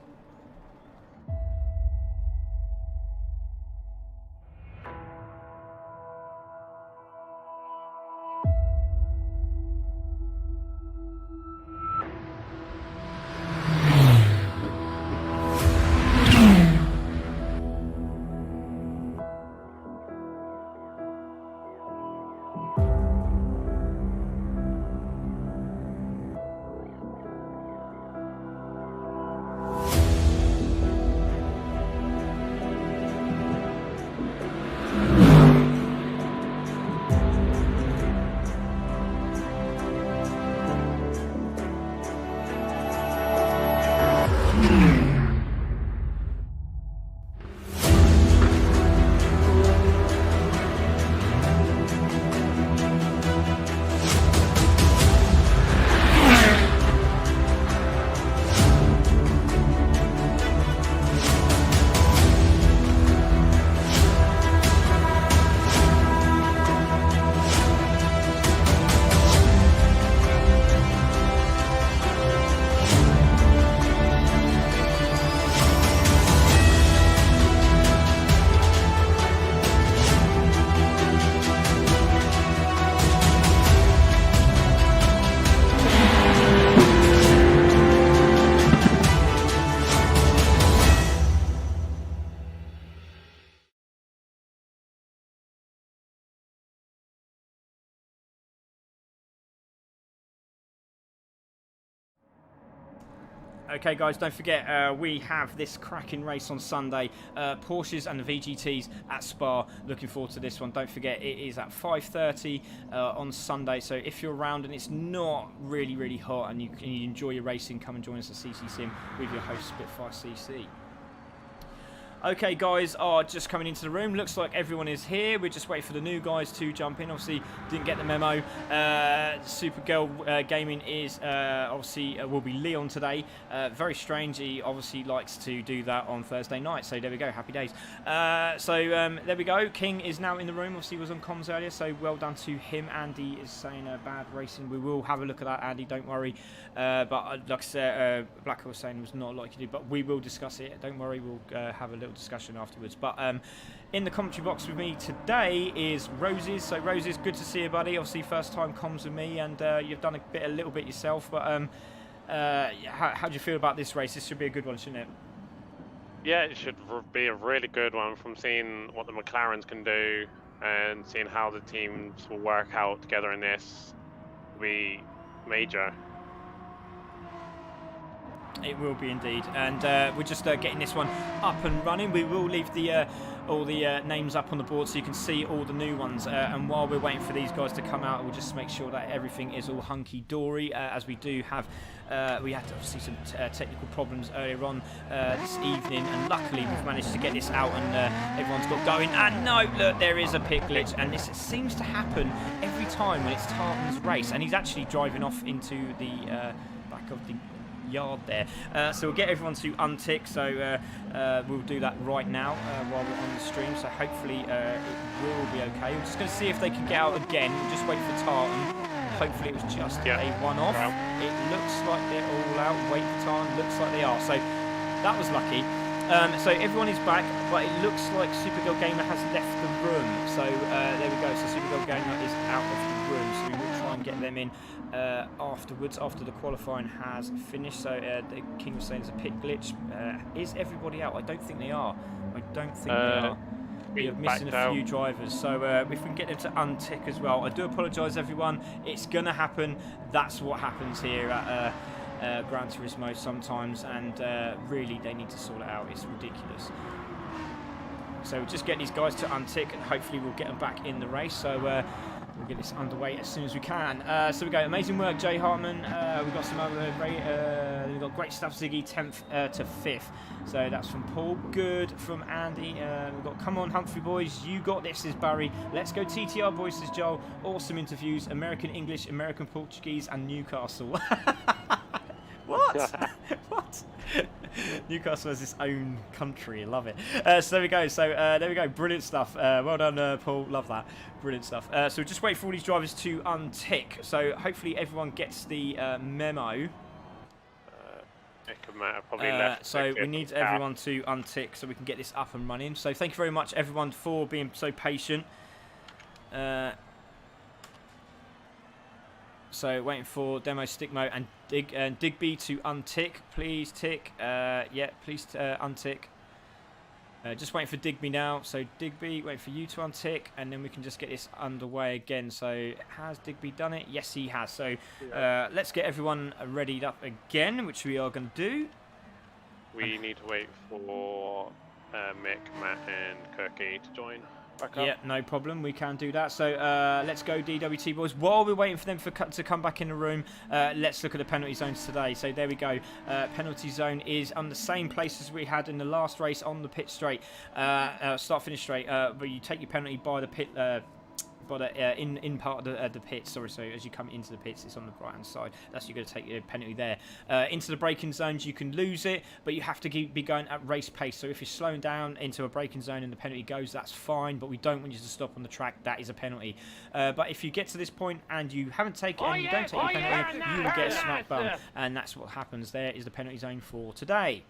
Okay, guys, don't forget, we have this cracking race on Sunday. Porsches and the VGTs at Spa. Looking forward to this one. Don't forget, it is at 5:30 on Sunday. So if you're around and it's not really, really hot and you enjoy your racing, come and join us at CC Sim with your host, Spitfire CC. Okay, guys are just coming into the room. Looks like everyone is here. We're just waiting for the new guys to jump in. Obviously, didn't get the memo. Supergirl Gaming is obviously will be Leon today. Very strange. He obviously likes to do that on Thursday night. So there we go. Happy days. There we go. King is now in the room. Obviously, he was on comms earlier. So well done to him. Andy is saying bad racing. We will have a look at that, Andy. Don't worry. But like I said, Blackwell was saying it was not likely to, but we will discuss it. Don't worry. We'll have a little discussion afterwards. But in the commentary box with me today is Roses. So Roses, good to see you, buddy. Obviously first time comms with me, and you've done a little bit yourself, but how do you feel about this race? This should be a good one, shouldn't it? Yeah, it should be a really good one. From seeing what the McLarens can do and seeing how the teams will work out together in this, will be major. It will be indeed, and we're just getting this one up and running. We will leave the all the names up on the board so you can see all the new ones, and while we're waiting for these guys to come out, we'll just make sure that everything is all hunky-dory, as we do have we had to obviously some technical problems earlier on this evening, and luckily we've managed to get this out and everyone's got going. And no, look, there is a pit glitch, and this seems to happen every time when it's Tartan's race, and he's actually driving off into the back of the yard there, so we'll get everyone to untick, so we'll do that right now while we're on the stream, so hopefully it will be okay. We're just going to see if they can get out again. We'll just wait for Tartan. Hopefully it was just a one-off. It looks like they're all out. Wait for Tartan. Looks like they are, so that was lucky. So everyone is back, but it looks like Supergirl Gamer has left the room, so there we go. So Supergirl Gamer is out of the room, so we will try and get them in afterwards, after the qualifying has finished. So the King was saying there's a pit glitch. Is everybody out? I don't think they are. I don't think they are. We are missing a few drivers, so if we can get them to untick as well. I do apologise, everyone. It's going to happen. That's what happens here at Gran Turismo sometimes, and really they need to sort it out. It's ridiculous. So we'll just get these guys to untick, and hopefully we'll get them back in the race. So we'll get this underway as soon as we can. So we go. Amazing work, Jay Hartman. We've got some other we've got great stuff, Ziggy, 10th to 5th. So that's from Paul. Good from Andy. We've got come on, Humphrey boys. You got this, is Barry. Let's go TTR boys, says Joel. Awesome interviews. American English, American Portuguese, and Newcastle. What? What? Newcastle has its own country. I love it. So there we go. So there we go. Brilliant stuff. Well done, Paul. Love that. Brilliant stuff. So just wait for all these drivers to untick. So hopefully everyone gets the memo. Probably left so we need everyone to untick so we can get this up and running. So thank you very much, everyone, for being so patient. So waiting for Demo, Stickmo, and Digby to untick. Please tick. Yeah, please untick. Just waiting for Digby now. So Digby, wait for you to untick, and then we can just get this underway again. So has Digby done it? Yes, he has. So let's get everyone readied up again, which we are going to do. We need to wait for Mick, Matt, and Kirky to join. Yeah, no problem. We can do that. So let's go, DWT boys. While we're waiting for them to come back in the room, let's look at the penalty zones today. So there we go. Penalty zone is on the same place as we had in the last race on the pit straight. Start finish straight. But you take your penalty by the pit. In part of the pits, sorry, so as you come into the pits, it's on the right hand side. That's you're going to take your penalty there. Into the braking zones, you can lose it, but you have to be going at race pace. So if you're slowing down into a braking zone and the penalty goes, that's fine, but we don't want you to stop on the track. That is a penalty. But if you get to this point and you haven't taken it and you don't take your penalty, you will get a smack bum, and that's what happens. There is the penalty zone for today.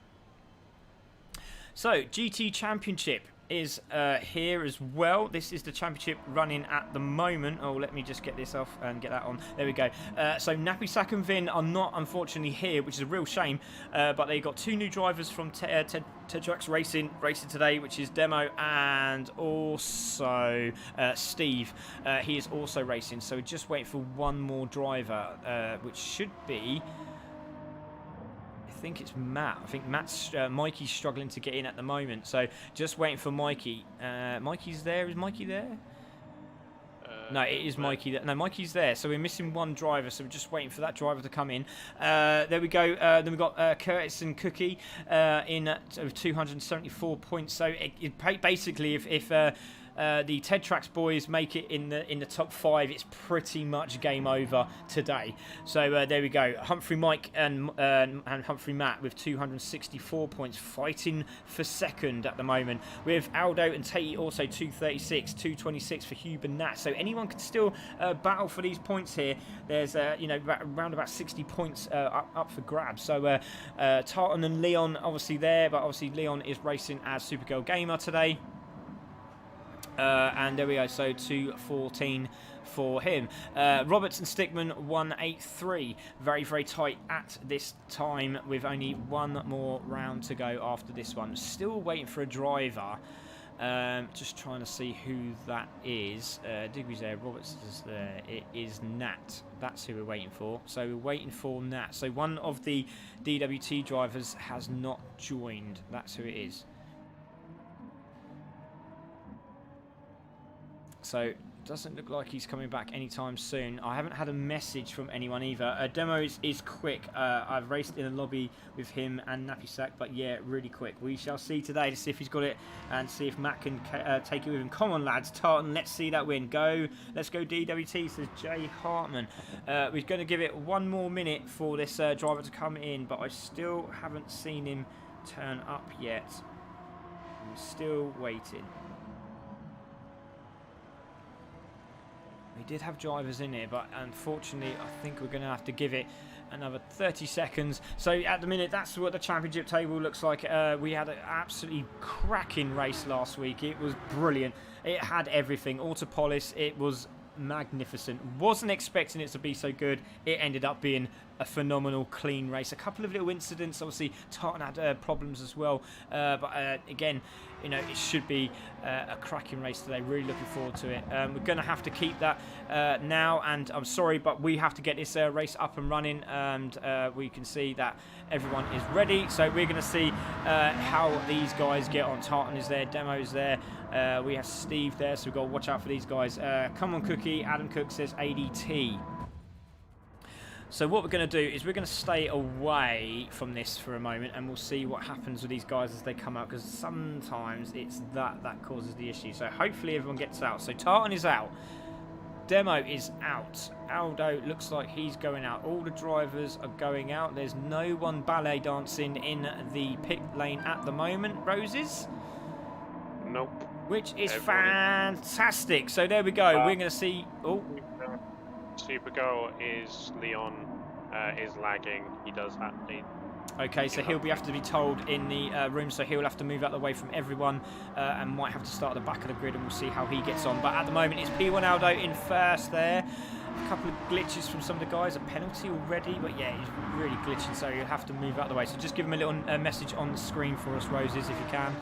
So GT Championship is here as well. This is the championship running at the moment. Oh, let me just get this off and get that on. There we go. So Napisak and Vin are not unfortunately here, which is a real shame, but they got two new drivers from Tedrax racing today, which is Demo and also Steve. He is also racing, so just wait for one more driver, which should be, I think it's Matt. I think Mikey's struggling to get in at the moment. So just waiting for Mikey. Mikey's there. Is Mikey there? No, it is Mikey. No, Mikey's there. So we're missing one driver. So we're just waiting for that driver to come in. There we go. Then we've got Curtis and Cookie in at 274 points. So basically, if the Ted Tracks boys make it in the top 5, it's pretty much game over today. So there we go. Humphrey Mike and Humphrey Matt with 264 points, fighting for second at the moment. With Aldo and Tate also 236, 226 for Hube and Nat. So anyone can still battle for these points here. There's around about 60 points up for grabs. So Tartan and Leon obviously there, but obviously Leon is racing as Supergirl Gamer today. And there we go, so 214 for him. Roberts and Stickman 183, very, very tight at this time with only one more round to go after this one. Still waiting for a driver. Just trying to see who that is. Digby's there, Roberts is there. It is Nat. That's who we're waiting for. So we're waiting for Nat. So one of the DWT drivers has not joined. That's who it is. So doesn't look like he's coming back anytime soon. I haven't had a message from anyone either. Demo is quick. I've raced in a lobby with him and Nappy Sack, but yeah, really quick. We shall see today to see if he's got it and see if Matt can take it with him. Come on, lads. Tartan, let's see that win. Go. Let's go DWT, says Jay Hartman. We're going to give it one more minute for this driver to come in, but I still haven't seen him turn up yet. I'm still waiting. We did have drivers in here, but unfortunately, I think we're going to have to give it another 30 seconds. So at the minute, that's what the championship table looks like. We had an absolutely cracking race last week. It was brilliant. It had everything. Autopolis, it was magnificent. Wasn't expecting it to be so good. It ended up being a phenomenal clean race. A couple of little incidents, obviously Tartan had problems as well, but again, you know, it should be a cracking race today. Really looking forward to it. We're going to have to keep that now, and I'm sorry, but we have to get this race up and running, and we can see that everyone is ready. So we're going to see how these guys get on. Tartan is there, Demo is there, we have Steve there, so we've got to watch out for these guys. Come on, Cookie. Adam Cook says ADT. So what we're going to do is we're going to stay away from this for a moment, and we'll see what happens with these guys as they come out, because sometimes it's that causes the issue. So hopefully everyone gets out. So Tartan is out. Demo is out. Aldo looks like he's going out. All the drivers are going out. There's no one ballet dancing in the pit lane at the moment. Roses? Nope. Which is fantastic. So there we go. We're going to see... Oh. Supergirl is Leon is lagging. He does have to. Okay, so he'll have to be told in the room, so he'll have to move out the way from everyone and might have to start at the back of the grid, and we'll see how he gets on. But at the moment, it's P1 Aldo in first there. A couple of glitches from some of the guys, a penalty already, but yeah, he's really glitching, so you'll have to move out the way. So just give him a little message on the screen for us, Roses, if you can.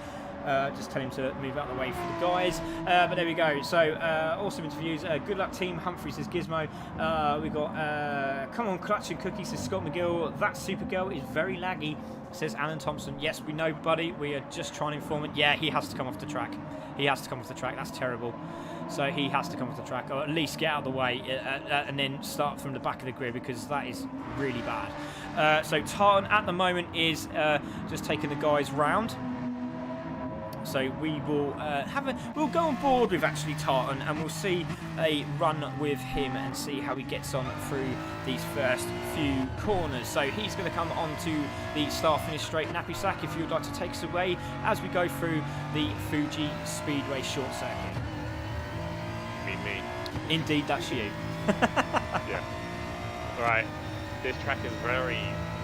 Just tell him to move out of the way for the guys. But there we go. So awesome interviews. Good luck, team. Humphrey says Gizmo. We got come on, Clutch and Cookie says Scott McGill. That Supergirl is very laggy, says Alan Thompson. Yes, we know, buddy. We are just trying to inform it. Yeah, he has to come off the track. He has to come off the track. That's terrible. So he has to come off the track, or at least get out of the way, and then start from the back of the grid, because that is really bad. So Tartan at the moment is just taking the guys round. So we will we'll go on board with actually Tartan, and we'll see a run with him and see how he gets on through these first few corners. So he's going to come onto the start finish straight. Nappy Sack, if you would like to take us away as we go through the Fuji Speedway short circuit. Me. Indeed, that's you. Yeah. Right. This track is very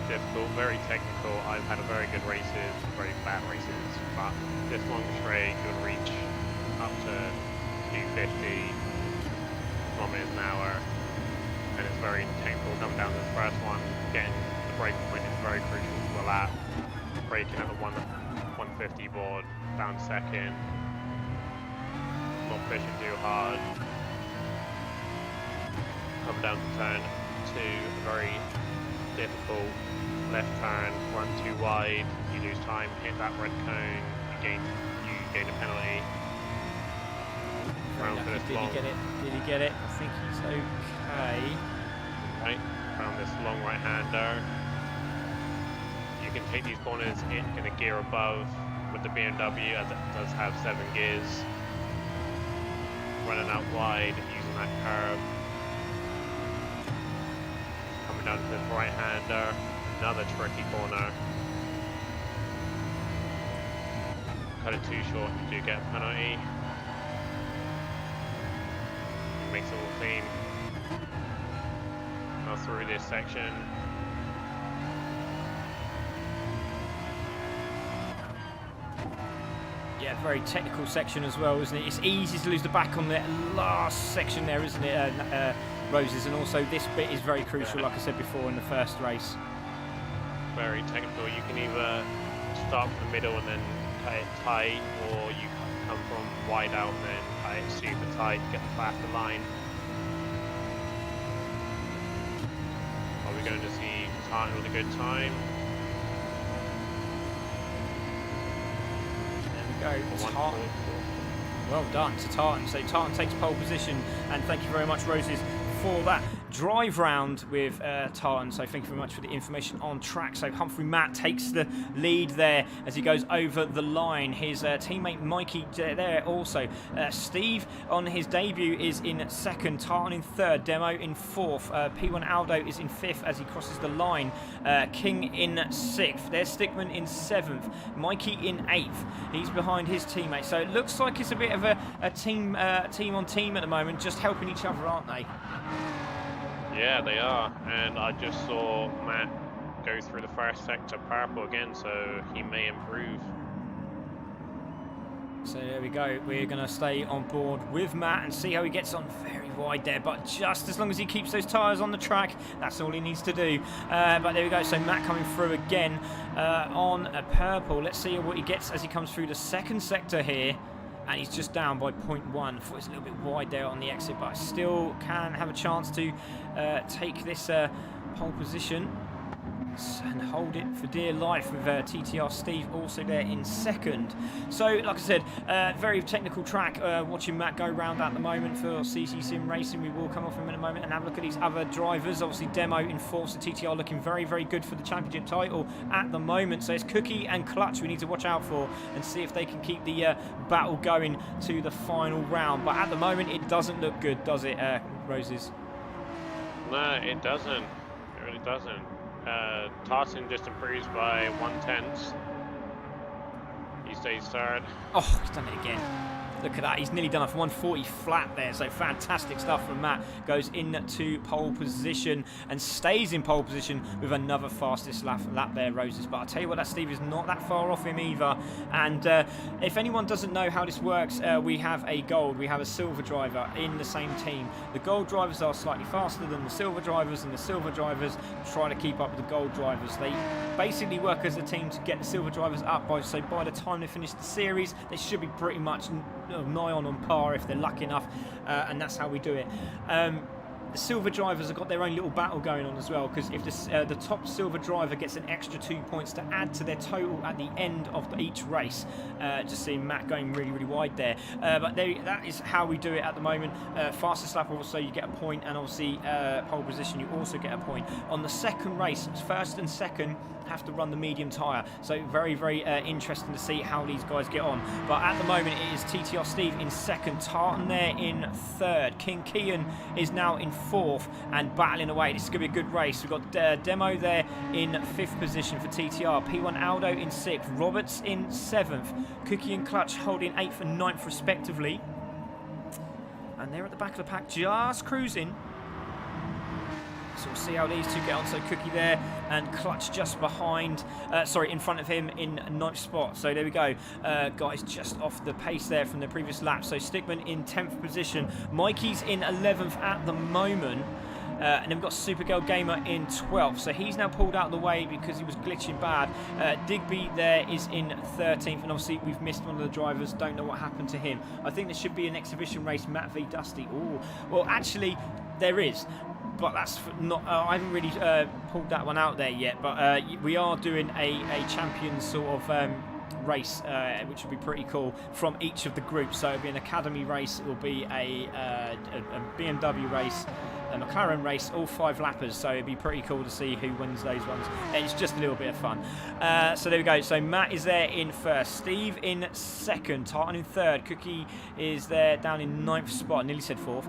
difficult, very technical. I've had a very good races, very bad races, but this long straight you'll reach up to 250 kilometers an hour, and it's very technical. Coming down this first one, getting the braking point is very crucial to the lap. Braking at the 150 board, down second, not pushing too hard. Coming down to turn 2, very difficult left turn, run too wide, you lose time, hit that red cone, you gain a penalty. Round for this Did long. he get it? Did he get it? I think he's okay. Right, around this long right-hander. You can take these corners in a gear above with the BMW, as it does have 7 gears. Running out wide, using that curve. Coming down to this right-hander, another tricky corner. Cut it too short, you do get a penalty. It makes it all clean. Now through this section. Yeah, very technical section as well, isn't it? It's easy to lose the back on the last section there, isn't it, Roses? And also this bit is very crucial, like I said before, in the first race. Very technical. You can either start from the middle and then cut it tight, or you come from wide out and then cut it super tight, get the faster line. Are we going to see Tartan with a good time? There we go. Tartan. Well done to Tartan. So Tartan takes pole position, and thank you very much, Roses, for that drive round with Tartan. So thank you very much for the information on track. So Humphrey Matt takes the lead there as he goes over the line. His teammate Mikey there also. Steve on his debut is in second, Tartan in third, Demo in fourth, P1 Aldo is in fifth as he crosses the line, King in sixth, there's Stickman in seventh, Mikey in eighth. He's behind his teammate. So it looks like it's a bit of a team on team at the moment, just helping each other, aren't they? Yeah, they are, and I just saw Matt go through the first sector purple again, so he may improve. So there we go, we're going to stay on board with Matt and see how he gets on. Very wide there, but just as long as he keeps those tyres on the track, that's all he needs to do. But there we go, so Matt coming through again on a purple. Let's see what he gets as he comes through the second sector here. And he's just down by 0.1. I thought it was a little bit wide there on the exit, but still can have a chance to take this pole position and hold it for dear life with TTR Steve also there in second. So, like I said, very technical track. Watching Matt go round at the moment for CC Sim Racing. We will come off him in a moment and have a look at these other drivers. Obviously, Demo in fourth, so TTR looking very, very good for the championship title at the moment. So it's Cookie and Clutch we need to watch out for and see if they can keep the battle going to the final round. But at the moment, it doesn't look good, does it, Roses? No, it doesn't. It really doesn't. Tartan just improves by 1/10. He stays third. Oh, he's done it again. Look at that, he's nearly done a 140 flat there, so fantastic stuff from Matt. Goes into pole position and stays in pole position with another fastest lap there, Roses. But I'll tell you what, that Steve is not that far off him either. And if anyone doesn't know how this works, we have a gold, we have a silver driver in the same team. The gold drivers are slightly faster than the silver drivers, and the silver drivers try to keep up with the gold drivers. They basically work as a team to get the silver drivers up by, so by the time they finish the series, they should be pretty much nigh on par if they're lucky enough, and that's how we do it. The silver drivers have got their own little battle going on as well, because if the top silver driver gets an extra 2 points to add to their total at the end of each race. Just seeing Matt going really, really wide there. But that is how we do it at the moment. Fastest lap also you get a point, and obviously pole position you also get a point. On the second race, first and second have to run the medium tyre. So very, very interesting to see how these guys get on. But at the moment it is TTR Steve in second, Tartan there in third, King Kian is now in fourth and battling away. This is going to be a good race. We've got Demo there in fifth position for TTR, P1 Aldo in sixth, Roberts in seventh, Cookie and Clutch holding eighth and ninth respectively. And they're at the back of the pack just cruising. So we'll see how these two get on. So Cookie there and Clutch just behind, in front of him in ninth spot. So there we go. Guys just off the pace there from the previous lap. So Stickman in 10th position. Mikey's in 11th at the moment. And then we've got Supergirl Gamer in 12th. So he's now pulled out of the way because he was glitching bad. Digby there is in 13th. And obviously we've missed one of the drivers. Don't know what happened to him. I think there should be an exhibition race, Matt v Dusty. Ooh. Well, actually, there is. but that's not. I haven't really pulled that one out there yet. But we are doing a champions sort of race, which would be pretty cool from each of the groups. So it'll be an academy race. It will be a BMW race, a Mclaren race, all 5 lappers. So it'd be pretty cool to see who wins those ones. It's just a little bit of fun. So there we go. So Matt is there in first, Steve in second, Tartan in third, Cookie is there down in 9th spot. I nearly said 4th.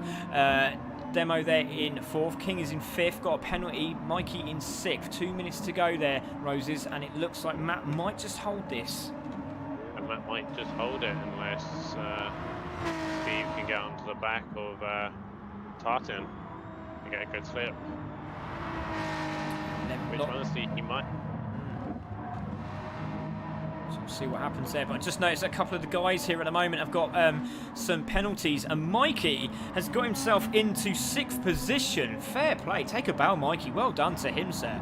Demo there in 4th, King is in 5th, got a penalty, Mikey in 6th. 2 minutes to go there, Roses, and it looks like Matt might just hold this. And Matt might just hold it unless Steve can get onto the back of Tartan and get a good slip. Which honestly he might. So we'll see what happens there. But I just noticed a couple of the guys here at the moment have got some penalties, and Mikey has got himself into 6th position. Fair play. Take a bow, Mikey. Well done to him, sir.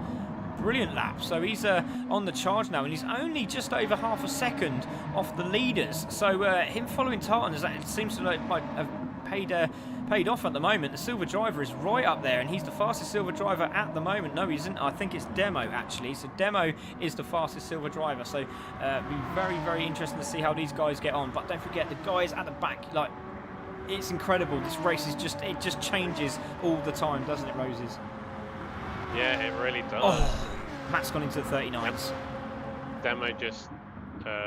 Brilliant lap. So he's on the charge now, and he's only just over half a second off the leaders. So him following Tartan, it seems to have paid off at the moment. The silver driver is right up there, and he's the fastest silver driver at the moment. No, he isn't. I think it's Demo, actually. So Demo is the fastest silver driver. So it'll be very, very interesting to see how these guys get on. But don't forget, the guys at the back, like, it's incredible. This race is just changes all the time, doesn't it, Roses? Yeah, it really does. Oh, Matt's gone into the 39s. Demo just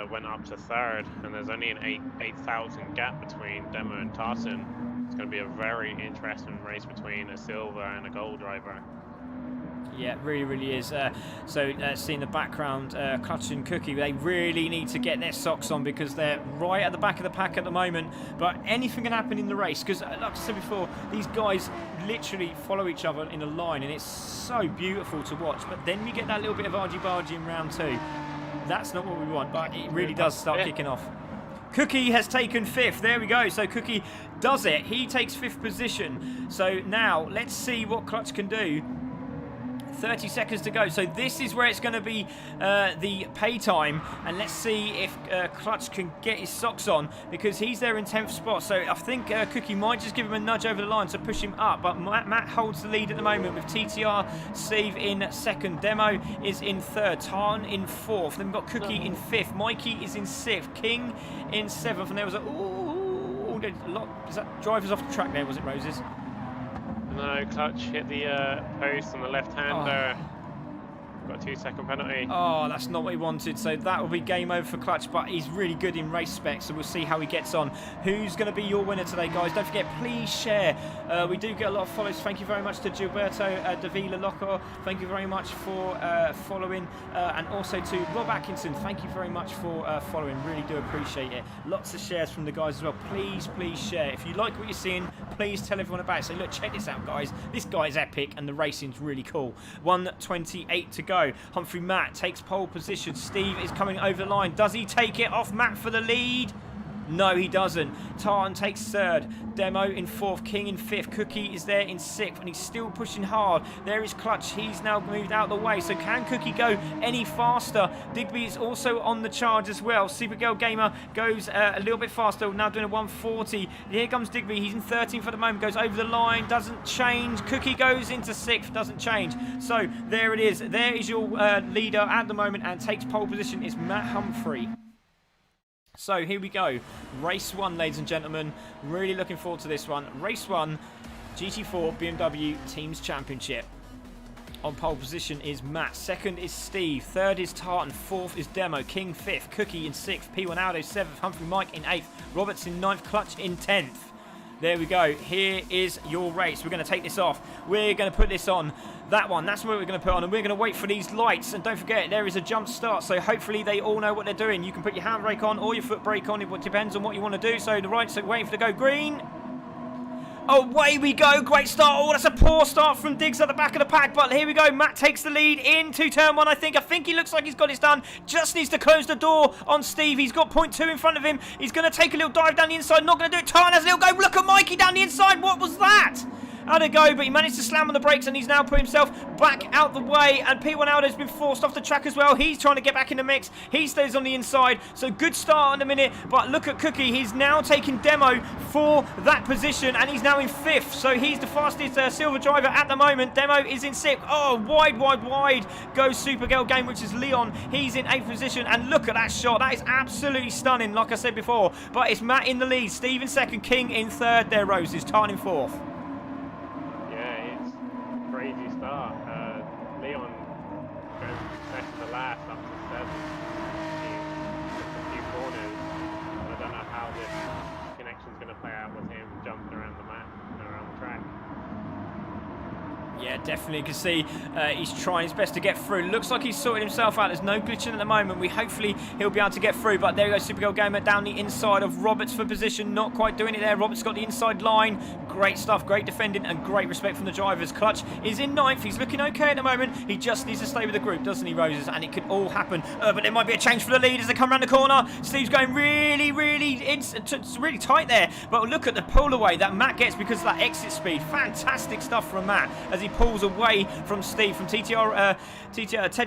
went up to 3rd, and there's only an 8,000 gap between Demo and Tartan. It's going to be a very interesting race between a silver and a gold driver. Yeah, it really, really is. See in the background, Clutch and Cookie, they really need to get their socks on because they're right at the back of the pack at the moment. But anything can happen in the race because, like I said before, these guys literally follow each other in a line, and it's so beautiful to watch. But then we get that little bit of argy-bargy in round 2. That's not what we want, but it really does start kicking off. Cookie has taken 5th. There we go. So Cookie does it. He takes 5th position. So now let's see what Clutch can do. 30 seconds to go. So this is where it's going to be the pay time. And let's see if Clutch can get his socks on because he's there in 10th spot. So I think Cookie might just give him a nudge over the line to push him up. But Matt holds the lead at the moment with TTR, Steve in 2nd. Demo is in 3rd. Tarn in 4th. Then we've got Cookie in 5th. Mikey is in 6th. King in 7th. And there was a lot. Is that drivers off the track there, was it, Roses? No, Clutch hit the post on the left-hander. Got a 2-second penalty. Oh, that's not what he wanted. So that will be game over for Clutch, but he's really good in race specs, so we'll see how he gets on. Who's going to be your winner today, guys? Don't forget, please share. We do get a lot of follows. Thank you very much to Gilberto Davila Loco. Thank you very much for following. And also to Rob Atkinson. Thank you very much for following. Really do appreciate it. Lots of shares from the guys as well. Please, please share. If you like what you're seeing, please tell everyone about it. Say, look, check this out, guys. This guy's epic, and the racing's really cool. 1:28 to go. Humphrey Matt takes pole position. Steve is coming over the line. Does he take it off Matt for the lead? No, he doesn't. Tartan takes 3rd. Demo in 4th. King in 5th. Cookie is there in 6th, and he's still pushing hard. There is Clutch. He's now moved out of the way. So can Cookie go any faster? Digby is also on the charge as well. Supergirl Gamer goes a little bit faster. Now doing a 140. Here comes Digby. He's in 13th at the moment. Goes over the line. Doesn't change. Cookie goes into 6th. Doesn't change. So there it is. There is your leader at the moment, and takes pole position is Matt Humphrey. So here we go. Race 1, ladies and gentlemen. Really looking forward to this one. Race 1, GT4 BMW Teams Championship. On pole position is Matt. 2nd is Steve. 3rd is Tartan. 4th is Demo. King 5th. Cookie in 6th. P1 Aldo 7th. Humphrey Mike in 8th. Roberts in 9th. Clutch in 10th. There we go. Here is your race. We're going to take this off. We're going to put this on. That one. That's what we're going to put on. And we're going to wait for these lights. And don't forget, there is a jump start. So hopefully they all know what they're doing. You can put your handbrake on or your foot brake on. It depends on what you want to do. So the lights are waiting for to go green. Away we go. Great start. Oh, that's a poor start from Diggs at the back of the pack. But here we go. Matt takes the lead into turn 1, I think. I think he looks like he's got it done. Just needs to close the door on Steve. He's got 0.2 in front of him. He's going to take a little dive down the inside. Not going to do it. Tarn has a little go. Look at Mikey down the inside. What was that? How'd it go? But he managed to slam on the brakes, and he's now put himself back out the way. And P1 Aldo's been forced off the track as well. He's trying to get back in the mix. He stays on the inside. So good start in a minute. But look at Cookie. He's now taking Demo for that position, and he's now in 5th. So he's the fastest silver driver at the moment. Demo is in 6th. Oh, wide goes Supergirl Game, which is Leon. He's in 8th position, and look at that shot. That is absolutely stunning, like I said before. But it's Matt in the lead, Steve in 2nd, King in 3rd there, Roses, Tarn in 4th. Yeah, it's crazy start. Leon goes second to last up to 7th. A few corners. I don't know how this connection's going to play out with him jumping around the map and around the track. Yeah, definitely. You can see he's trying his best to get through. Looks like he's sorted himself out. There's no glitching at the moment. Hopefully he'll be able to get through. But there we go, Supergirl Gamer down the inside of Roberts for position. Not quite doing it there. Roberts got the inside line. Great stuff, great defending, and great respect from the drivers. Clutch is in 9th. He's looking okay at the moment. He just needs to stay with the group, doesn't he, Roses? And it could all happen. But there might be a change for the lead as they come around the corner. Steve's going really tight there. But look at the pull away that Matt gets because of that exit speed. Fantastic stuff from Matt as he pulls away from Steve from Ted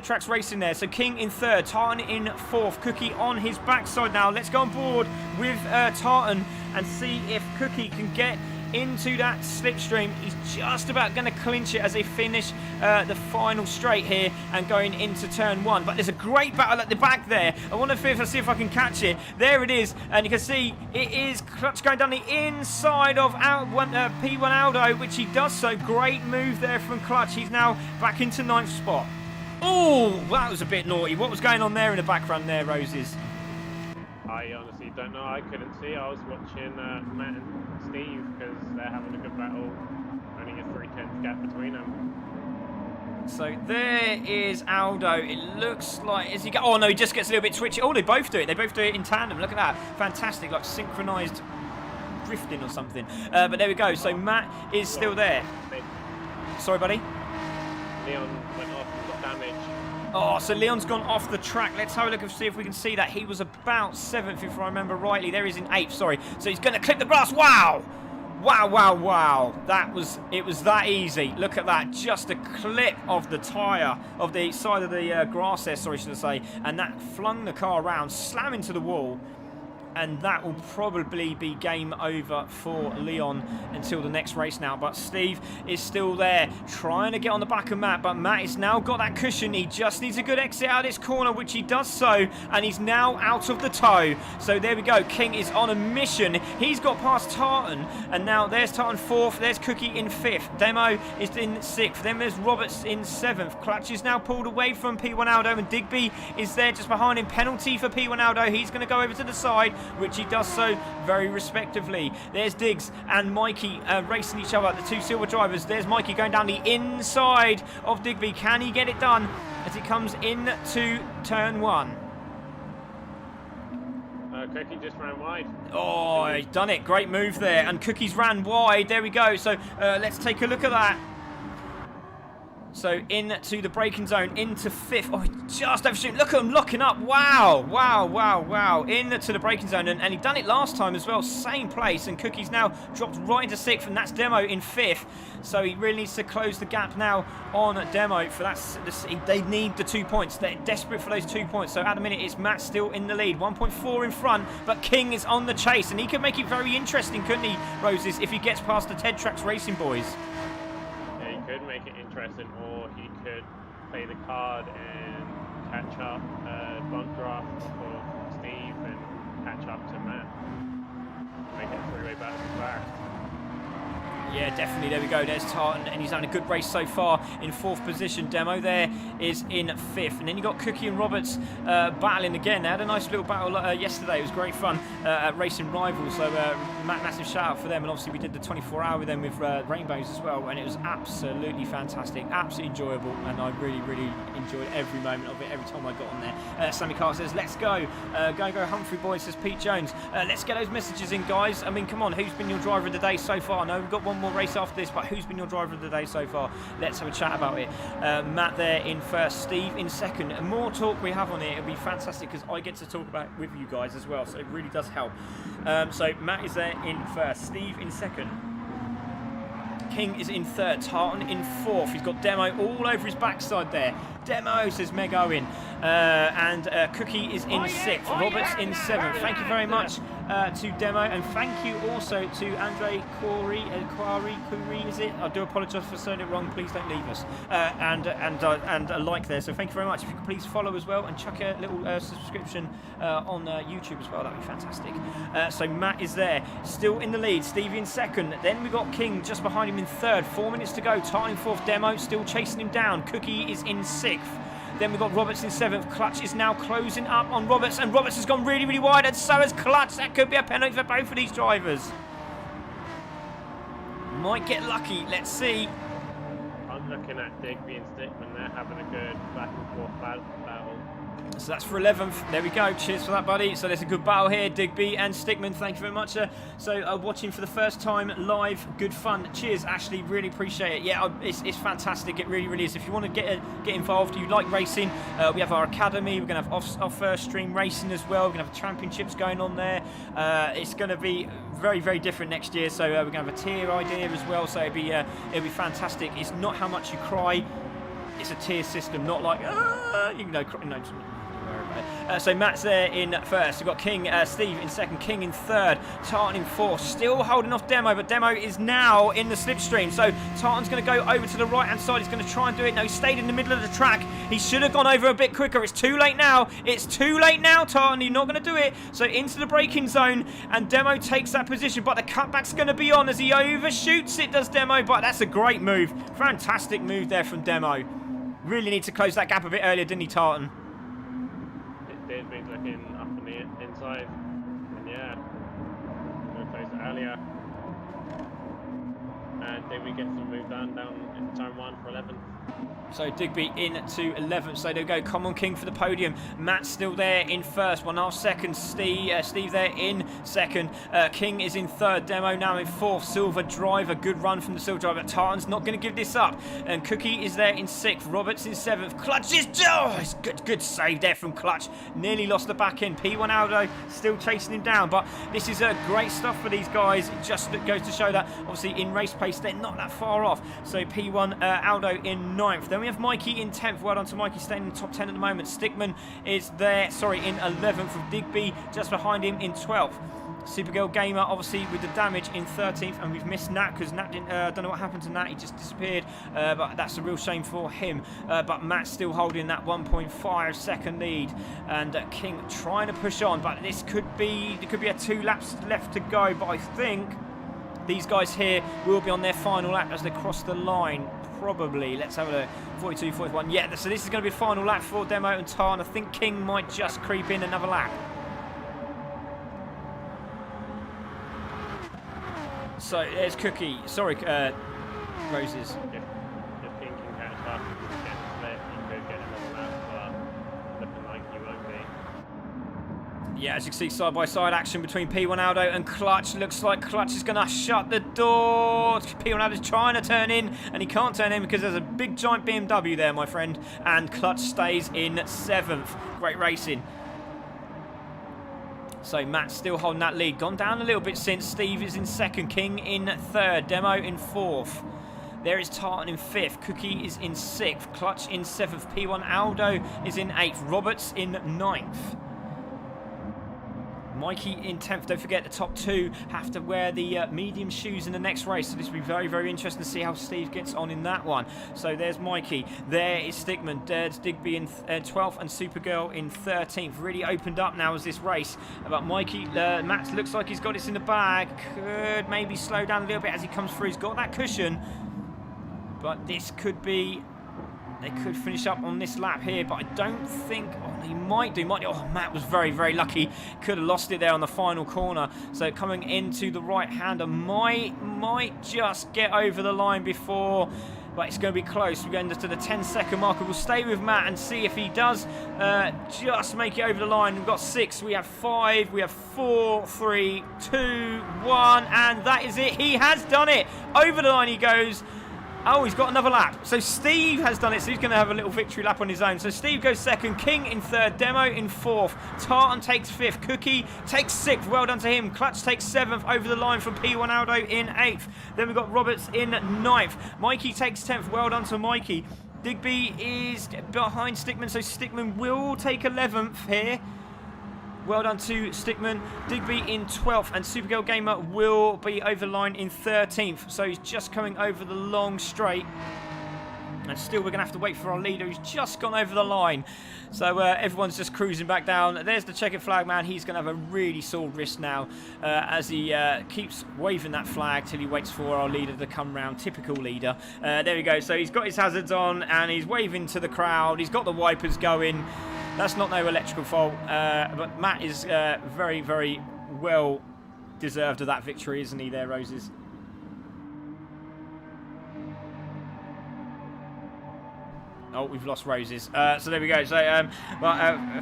Tracks Racing there. So King in 3rd, Tartan in 4th, Cookie on his backside now. Let's go on board with Tartan and see if Cookie can get into that slipstream. He's just about going to clinch it as they finish the final straight here and going into turn 1. But there's a great battle at the back there. I want to see if I can catch it. There it is, and you can see it is Clutch going down the inside of P1 Aldo, which he does so. Great move there from Clutch. He's now back into 9th spot. Oh, that was a bit naughty. What was going on there in the background there, Roses? I honestly don't know. I couldn't see. I was watching Matt and Steve because they're having a good battle. Only a 3/10 gap between them. So there is Aldo. It looks like oh no, he just gets a little bit twitchy. Oh, they both do it. They both do it in tandem. Look at that. Fantastic, like synchronized drifting or something. But there we go. So Matt is still there. Sorry, buddy. Leon went off and got damage. Oh, so Leon's gone off the track. Let's have a look and see if we can see that. He was about 7th, if I remember rightly. There he's in 8th, sorry. So he's going to clip the grass. Wow! Wow. It was that easy. Look at that. Just a clip of the tyre, of the side of the grass there, sorry, should I say. And that flung the car around, slamming to the wall. And that will probably be game over for Leon until the next race now. But Steve is still there, trying to get on the back of Matt. But Matt has now got that cushion. He just needs a good exit out of this corner, which he does so. And he's now out of the tow. So there we go. King is on a mission. He's got past Tartan. And now there's Tartan 4th. There's Cookie in 5th. Demo is in 6th. Then there's Roberts in 7th. Clutch is now pulled away from P1 Aldo. And Digby is there just behind him. Penalty for P1 Aldo. He's going to go over to the side, which he does so very respectively. There's Diggs and Mikey racing each other, the two silver drivers. There's Mikey going down the inside of Digby. Can he get it done as he comes into turn 1? Cookie just ran wide. Oh, he's done it. Great move there. And Cookie's ran wide. There we go. So let's take a look at that. So into the braking zone, into 5th. Oh, just overshooting. Look at him locking up. Wow. Into the braking zone. And he done it last time as well. Same place. And Cookie's now dropped right into 6th. And that's Demo in 5th. So he really needs to close the gap now on Demo. For that, they need the 2 points. They're desperate for those 2 points. So at the minute, it's Matt still in the lead. 1.4 in front. But King is on the chase. And he could make it very interesting, couldn't he, Roses, if he gets past the Ted Tracks Racing boys? Could make it interesting, or he could play the card and catch up bump draft for Steve and catch up to Matt. Make it a three-way battle back. Yeah, definitely. There we go. There's Tartan, and he's having a good race so far in 4th position. Demo there is in 5th. And then you got Cookie and Roberts battling again. They had a nice little battle yesterday. It was great fun at Racing Rivals. So massive shout out for them. And obviously we did the 24-hour with them with Rainbows as well. And it was absolutely fantastic, absolutely enjoyable. And I really enjoyed every moment of it, every time I got on there. Sammy Carr says, let's go. Go Humphrey boys, says Pete Jones. Let's get those messages in, guys. I mean, come on. Who's been your driver of the day so far? I know we've got one more race after this, but who's been your driver of the day so far? Let's have a chat about it. Matt there in 1st, Steve in 2nd. And more talk we have on it, it'll be fantastic because I get to talk about it with you guys as well, so it really does help. So Matt is there in 1st, Steve in 2nd, King is in third. Tartan in fourth. He's got Demo all over his backside there. Demo, says Meg Owen. And Cookie is in sixth. Roberts in seventh. Thank you very much to Demo, and thank you also to Andre Quarry, is it? I do apologise for saying it wrong. Please don't leave us. And a like there. So thank you very much. If you could please follow as well and chuck a little subscription on YouTube as well, that'd be fantastic. So Matt is there, still in the lead. Stevie in second. Then we've got King just behind him in third. 4 minutes to go. Tartan in fourth. Demo still chasing him down. Cookie is in sixth. Then we've got Roberts in seventh. Clutch is now closing up on Roberts, and Roberts has gone really, really wide, and so has Clutch. That could be a penalty for both of these drivers. Might get lucky. Let's see. I'm looking at Digby and Stickman. They're having a good back and forth battle. So that's for 11th. There we go. Cheers for that, buddy. So there's a good battle here. Digby and Stickman, thank you very much. So watching for the first time live, good fun. Cheers, Ashley. Really appreciate it. Yeah, it's fantastic. It really, really is. If you want to get involved, you like racing, we have our academy. We're going to have off stream racing as well. We're going to have championships going on there. It's going to be very, very different next year. So we're going to have a tier idea as well. So it'll be fantastic. It's not how much you cry. It's a tier system, not like you can no. So Matt's there in first. We've got King, Steve in second, King in third, Tartan in fourth, still holding off Demo, but Demo is now in the slipstream. So Tartan's going to go over to the right hand side. He's going to try and do it. No, he stayed in the middle of the track. He should have gone over a bit quicker. It's too late now. It's too late now, Tartan. You're not going to do it. So into the braking zone, and Demo takes that position, but the cutback's going to be on as he overshoots it, does Demo, but that's a great move. Fantastic move there from Demo. Really need to close that gap a bit earlier, didn't he, Tartan? Digby's looking up on the inside, and yeah, going to close it earlier. And Digby gets some move down in turn 1 for 11. So Digby into 11th. So there we go. Come on, King for the podium. Matt's still there in first. 1.5 seconds. Steve there in second. King is in third. Demo now in fourth. Silver Driver. Good run from the Silver Driver. Tartan's not going to give this up. And Cookie is there in sixth. Roberts in seventh. Clutch is... Oh, it's good save there from Clutch. Nearly lost the back end. P1 Aldo still chasing him down. But this is great stuff for these guys. It just goes to show that, obviously, in race pace, they're not that far off. So P1 Aldo in 9th. Then we have Mikey in 10th. Well done to Mikey, staying in the top 10 at the moment. Stickman is there, in 11th, with Digby just behind him in 12th. Supergirl Gamer, obviously, with the damage in 13th, and we've missed Nat because Nat didn't. Don't know what happened to Nat. He just disappeared, but that's a real shame for him. But Matt's still holding that 1.5 second lead, and King trying to push on. But there could be a 2 laps left to go. But I think these guys here will be on their final lap as they cross the line. Probably. Let's have a look. 42, 41. Yeah, so this is going to be a final lap for Demo and Tarn. I think King might just creep in another lap. So there's Cookie. Sorry, Roses. If King can catch up and get split, he could get another lap, but looking like he won't be. Yeah, as you can see, side-by-side action between P1 Aldo and Clutch. Looks like Clutch is going to shut the door. P1 Aldo's trying to turn in, and he can't turn in because there's a big, giant BMW there, my friend. And Clutch stays in 7th. Great racing. So Matt's still holding that lead. Gone down a little bit since. Steve is in 2nd. King in 3rd. Demo in 4th. There is Tartan in 5th. Cookie is in 6th. Clutch in 7th. P1 Aldo is in 8th. Roberts in 9th. Mikey in 10th. Don't forget the top 2 have to wear the medium shoes in the next race. So this will be very, very interesting to see how Steve gets on in that one. So there's Mikey. There is Stickman. There's Digby in 12th and Supergirl in 13th. Really opened up now as this race. But Mikey, Matt looks like he's got this in the bag. Could maybe slow down a little bit as he comes through. He's got that cushion. But this could be... They could finish up on this lap here, but I don't think... Oh, he might do. Oh, Matt was very, very lucky. Could have lost it there on the final corner. So coming into the right-hander might just get over the line before... But it's going to be close. We're going to the 10-second marker. We'll stay with Matt and see if he does just make it over the line. We've got 6, we have 5, we have 4, 3, 2, 1, and that is it. He has done it. Over the line he goes. Oh, he's got another lap. So Steve has done it. So he's going to have a little victory lap on his own. So Steve goes second. King in third. Demo in fourth. Tartan takes fifth. Cookie takes sixth. Well done to him. Clutch takes seventh over the line from P1 Aldo in eighth. Then we've got Roberts in ninth. Mikey takes 10th. Well done to Mikey. Digby is behind Stickman. So Stickman will take 11th here. Well done to Stickman. Digby in 12th, and Supergirl Gamer will be over the line in 13th. So he's just coming over the long straight. And still we're going to have to wait for our leader who's just gone over the line. So everyone's just cruising back down. There's the checkered flag man. He's going to have a really sore wrist now as he keeps waving that flag till he waits for our leader to come round. Typical leader. There we go. So he's got his hazards on and he's waving to the crowd. He's got the wipers going. That's not no electrical fault, but Matt is very, very well deserved of that victory, isn't he there, Roses? Oh, we've lost Roses. So there we go. So,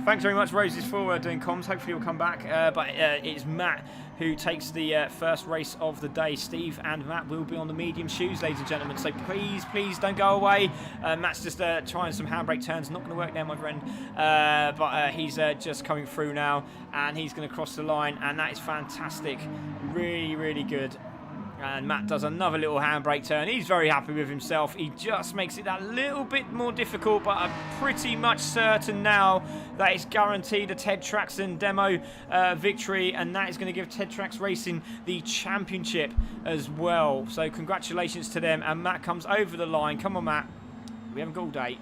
thanks very much, Roses, for doing comms. Hopefully he'll come back. But it's Matt who takes the first race of the day. Steve and Matt will be on the medium shoes, ladies and gentlemen. So please, please don't go away. Matt's just trying some handbrake turns. Not going to work there, my friend. But he's just coming through now. And he's going to cross the line. And that is fantastic. Really, really good. And Matt does another little handbrake turn. He's very happy with himself. He just makes it that little bit more difficult, but I'm pretty much certain now that it's guaranteed a Ted Traxon demo victory, and that is going to give Ted Trax Racing the championship as well. So congratulations to them. And Matt comes over the line. Come on, Matt. We haven't got all day.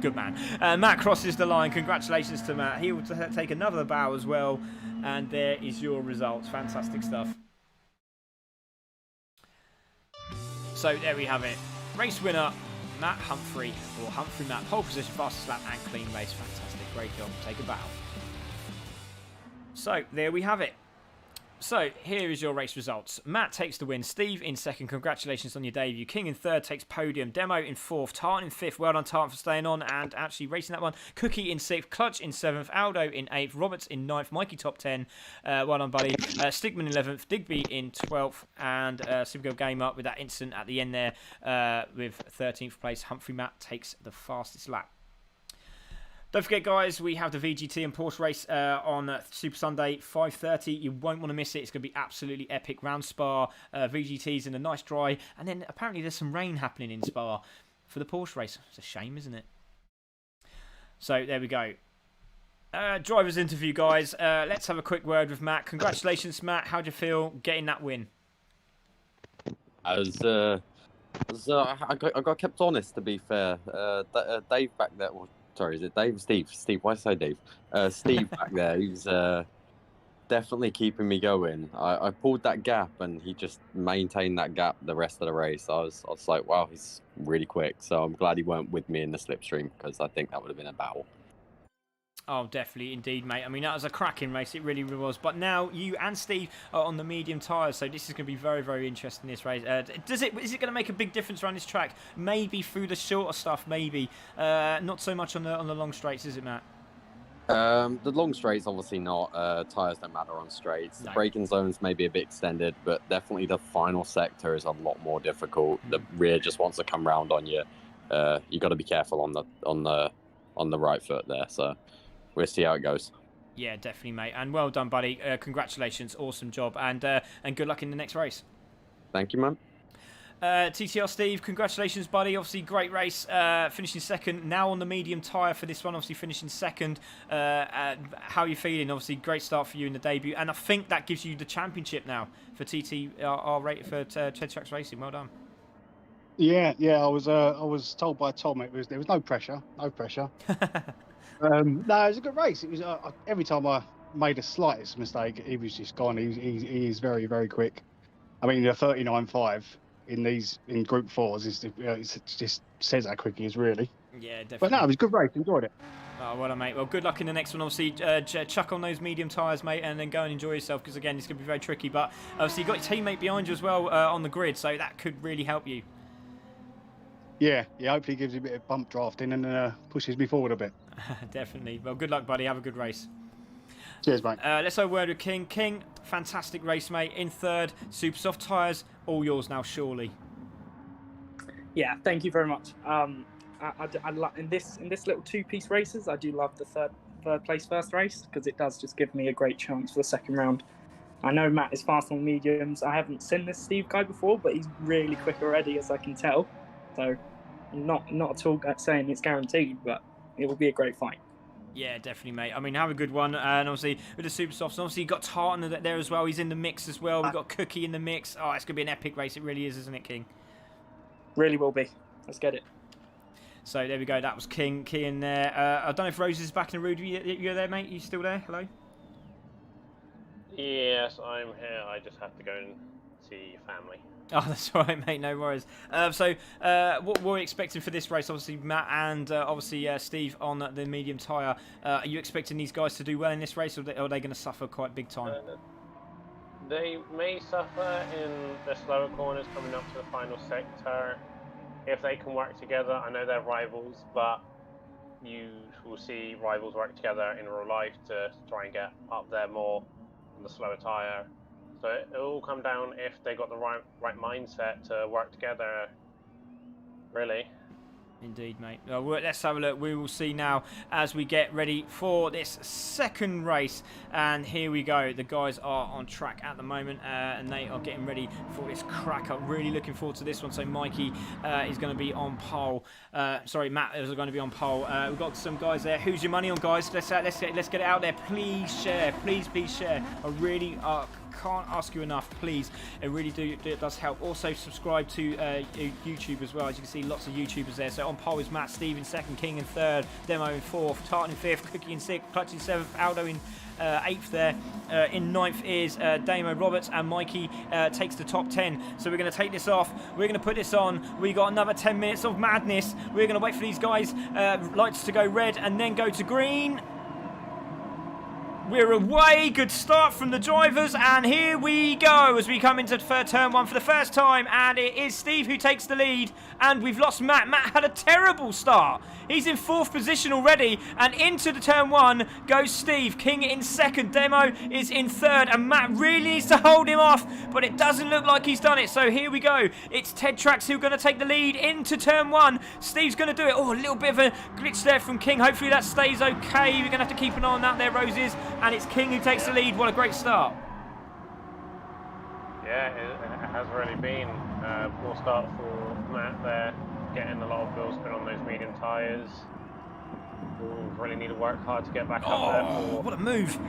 Good man. Matt crosses the line. Congratulations to Matt. He will take another bow as well. And there is your results. Fantastic stuff. So there we have it. Race winner, Matt Humphrey, or Humphrey Matt. Pole position, fastest lap, and clean race. Fantastic. Great job. Take a bow. So there we have it. So here is your race results. Matt takes the win. Steve in second. Congratulations on your debut. King in third takes podium. Demo in fourth. Tartan in fifth. Well done, Tartan, for staying on and actually racing that one. Cookie in sixth. Clutch in seventh. Aldo in eighth. Roberts in ninth. Mikey top 10. Well done, buddy. Stigman 11th. Digby in 12th. And Supergirl Game Up with that instant at the end there with 13th place. Humphrey Matt takes the fastest lap. Don't forget, guys, we have the VGT and Porsche race on Super Sunday, 5:30. You won't want to miss it. It's going to be absolutely epic. Round Spa, VGT's in a nice dry. And then apparently there's some rain happening in Spa for the Porsche race. It's a shame, isn't it? So there we go. Driver's interview, guys. Let's have a quick word with Matt. Congratulations, Matt. How'd you feel getting that win? I got kept honest, to be fair. Dave back there... Sorry, is it Dave? Steve, why say Dave? Steve back there, he was definitely keeping me going. I pulled that gap and he just maintained that gap the rest of the race. I was like, wow, he's really quick. So I'm glad he weren't with me in the slipstream, because I think that would have been a battle. Oh, definitely, indeed, mate. I mean, that was a cracking race. It really, really was. But now you and Steve are on the medium tyres, so this is going to be very, very interesting, this race. Is it going to make a big difference around this track? Maybe through the shorter stuff, maybe. Not so much on the long straights, is it, Matt? The long straights, obviously not. Tyres don't matter on straights. The braking zones may be a bit extended, but definitely the final sector is a lot more difficult. The rear just wants to come round on you. You got to be careful on the right foot there. So we'll see how it goes. Yeah, definitely, mate. And well done, buddy. Congratulations. Awesome job. And good luck in the next race. Thank you, man. TTR Steve, congratulations, buddy. Obviously, great race. Finishing second. Now on the medium tyre for this one. Obviously, finishing second. How are you feeling? Obviously, great start for you in the debut. And I think that gives you the championship now for TTR for Ted Trax Racing. Well done. Yeah. I was told by Tom there was no pressure. No, it was a good race. It was every time I made the slightest mistake, he was just gone. He is very, very quick. I mean, the 39.5 in Group 4s it just says how quick he is, really. Yeah, definitely. But no, it was a good race. Enjoyed it. Oh, well done, mate. Well, good luck in the next one. Obviously, chuck on those medium tyres, mate, and then go and enjoy yourself, because, again, it's going to be very tricky. But, obviously, you've got your teammate behind you as well on the grid, so that could really help you. Yeah, hopefully he gives you a bit of bump drafting and pushes me forward a bit. Definitely. Well, good luck, buddy. Have a good race. Cheers, mate. Let's have a word with King. King, fantastic race, mate. In third, super soft tyres, all yours now, surely. Yeah, thank you very much. In this little two-piece races, I do love the third place first race because it does just give me a great chance for the second round. I know Matt is fast on mediums. I haven't seen this Steve guy before, but he's really quick already, as I can tell. So, not at all saying it's guaranteed, but it will be a great fight. Yeah, definitely, mate. I mean, have a good one. And obviously, with the Super Softs, obviously, you've got Tartan there as well. He's in the mix as well. We've got Cookie in the mix. Oh, it's going to be an epic race. It really is, isn't it, King? Really will be. Let's get it. So, there we go. That was King in there. I don't know if Rose is back in the room. You're there, mate? You still there? Hello? Yes, I'm here. I just have to go and see family. Oh, that's all right, mate. No worries. What we're expecting for this race, obviously, Matt and obviously Steve on the medium tyre. Are you expecting these guys to do well in this race, or are they going to suffer quite big time? They may suffer in the slower corners coming up to the final sector. If they can work together, I know they're rivals, but you will see rivals work together in real life to try and get up there more on the slower tyre. So it will all come down if they got the right mindset to work together, really. Indeed, mate. Let's have a look. We will see now as we get ready for this second race. And here we go. The guys are on track at the moment, and they are getting ready for this crack. I'm really looking forward to this one. So Mikey is going to be on pole. Sorry, Matt is going to be on pole. We've got some guys there. Who's your money on, guys? Let's get it out there. Please share. Please share. I really can't ask you enough, please. It really does help. Also subscribe to YouTube as well. As you can see, lots of YouTubers there. So on pole is Matt, Steve in second, King in third, Demo in fourth, Tartan in fifth, Cookie in sixth, Clutch in seventh, Aldo in eighth there. In ninth is Damo Roberts, and Mikey takes the top 10. So we're going to take this off. We're going to put this on. We got another 10 minutes of madness. We're going to wait for these guys' lights to go red and then go to green. We're away. Good start from the drivers, and here we go as we come into turn one for the first time, and it is Steve who takes the lead, and we've lost Matt. Matt had a terrible start. He's in fourth position already, and into the turn one goes Steve. King in second, Demo is in third, and Matt really needs to hold him off, but it doesn't look like he's done it. So here we go. It's Ted Trax who are going to take the lead into turn one. Steve's going to do it. Oh, a little bit of a glitch there from King. Hopefully that stays okay. We're going to have to keep an eye on that there, Roses. And it's King who takes the lead. What a great start. Yeah, it has really been a poor start for Matt there, getting a lot of wheel spin on those medium tyres. Really need to work hard to get back up there. What a move.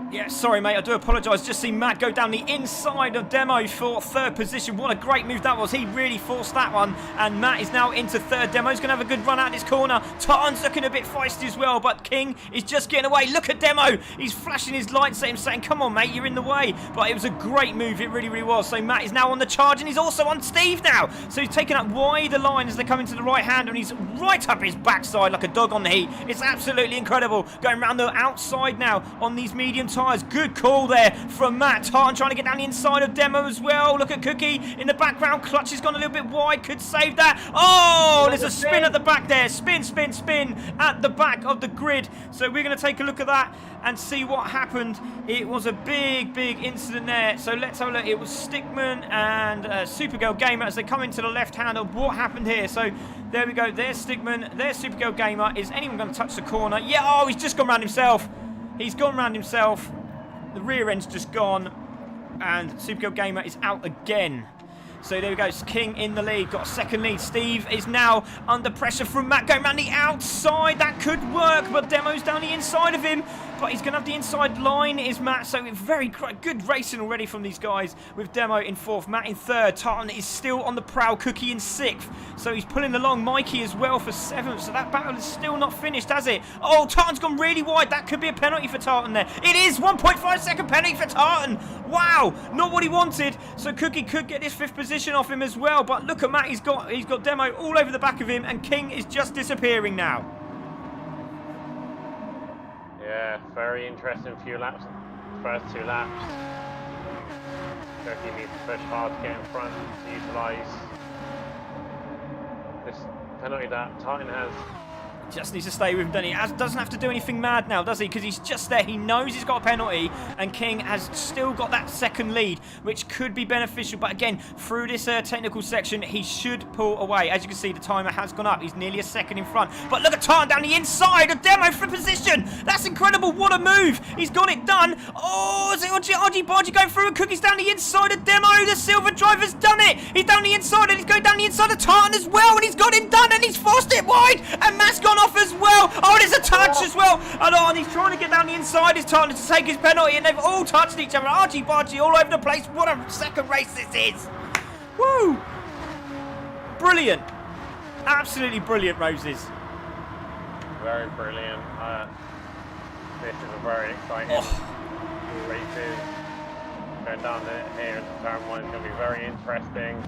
Yeah, sorry, mate. I do apologise. Just seen Matt go down the inside of Demo for third position. What a great move that was. He really forced that one. And Matt is now into third. Demo's going to have a good run out this corner. Tartan's looking a bit feisty as well, but King is just getting away. Look at Demo. He's flashing his lights at him saying, come on, mate, you're in the way. But it was a great move. It really, really was. So Matt is now on the charge, and he's also on Steve now. So he's taking up wider line as they come into the right hand, and he's right up his backside like a dog on the heat. It's absolutely incredible. Going around the outside now on these medium tyres. Good call there from Matt. Tartan trying to get down the inside of Demo as well. Look at Cookie in the background. Clutch has gone a little bit wide. Could save that. Oh, there's a spin at the back there. Spin at the back of the grid. So we're going to take a look at that and see what happened. It was a big incident there. So let's have a look. It was Stickman and Supergirl Gamer as they come into the left hand of what happened here. So there we go. There's Stickman. There's Supergirl Gamer. Is anyone going to touch the corner? Yeah, oh, he's just gone round himself. He's gone round himself. The rear end's just gone, and Supergirl Gamer is out again. So there we go. King in the lead, got a second lead. Steve is now under pressure from Matt going around the outside. That could work, but Demo's down the inside of him. But he's going to have the inside line, is Matt. So very good racing already from these guys with Demo in fourth, Matt in third. Tartan is still on the prowl, Cookie in sixth. So he's pulling along Mikey as well for seventh. So that battle is still not finished, has it? Oh, Tartan's gone really wide. That could be a penalty for Tartan there. It is 1.5 second penalty for Tartan. Wow, not what he wanted. So Cookie could get this fifth position off him as well. But look at Matt, he's got Demo all over the back of him, and King is just disappearing now. Yeah, very interesting few laps. First two laps. Turkey needs to push hard to get in front to utilise this penalty that Tartan has Just needs to stay with him, doesn't he? Doesn't have to do anything mad now, does he? Because he's just there. He knows he's got a penalty, and King has still got that second lead, which could be beneficial. But again, through this technical section, he should pull away. As you can see, the timer has gone up. He's nearly a second in front. But look at Tartan down the inside of Demo for position. That's incredible. What a move. He's got it done. Oh, is it Argy Bargy going through, and Cookie's down the inside of Demo. The silver driver's done it. He's down the inside, and he's going down the inside of Tartan as well, and he's got it done, and he's forced it wide, and Matt's gone off as well. Oh, there's a touch as well. And he's trying to get down the inside. His Tartan to take his penalty, and they've all touched each other. Argy Bargy all over the place. What a second race this is. Woo! Brilliant. Absolutely brilliant, Roses. Very brilliant. This is a very exciting races. Going down here into turn 1 is going to be very interesting.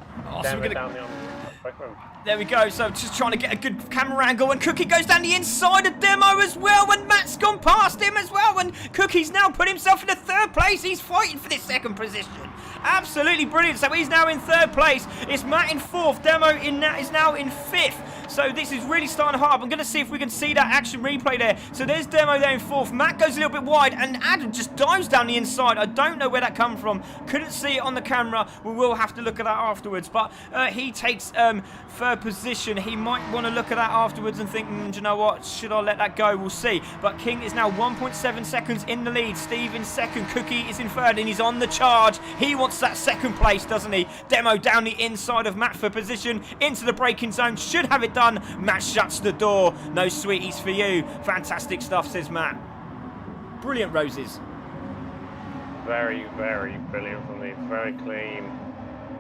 There we go. So just trying to get a good camera angle, and Cookie goes down the inside of Demo as well, and Matt's gone past him as well, and Cookie's now put himself in the 3rd place. He's fighting for this 2nd position. Absolutely brilliant. So he's now in 3rd place. It's Matt in 4th. Demo is now in 5th. So this is really starting hard. I'm going to see if we can see that action replay there. So there's Demo there in 4th. Matt goes a little bit wide, and Adam just dives down the inside. I don't know where that come from. Couldn't see it on the camera. We will have to look at that afterwards. But he takes 3rd position. He might want to look at that afterwards and think, do you know what? Should I let that go? We'll see. But King is now 1.7 seconds in the lead. Steve in 2nd. Cookie is in 3rd, and he's on the charge. He wants that 2nd place, doesn't he? Demo down the inside of Matt for position. Into the braking zone. Should have it done. Matt shuts the door. No sweeties for you. Fantastic stuff, says Matt. Brilliant, Roses. Very, very brilliant from me. Very clean.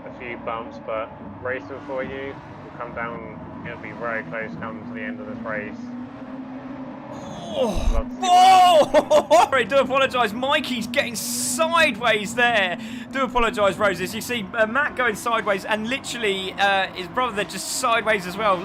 A few bumps, but racing for you. We'll come down. It'll be very close coming to the end of this race. Oh! I do apologise. Mikey's getting sideways there. Do apologise, Roses. You see Matt going sideways, and literally his brother there just sideways as well.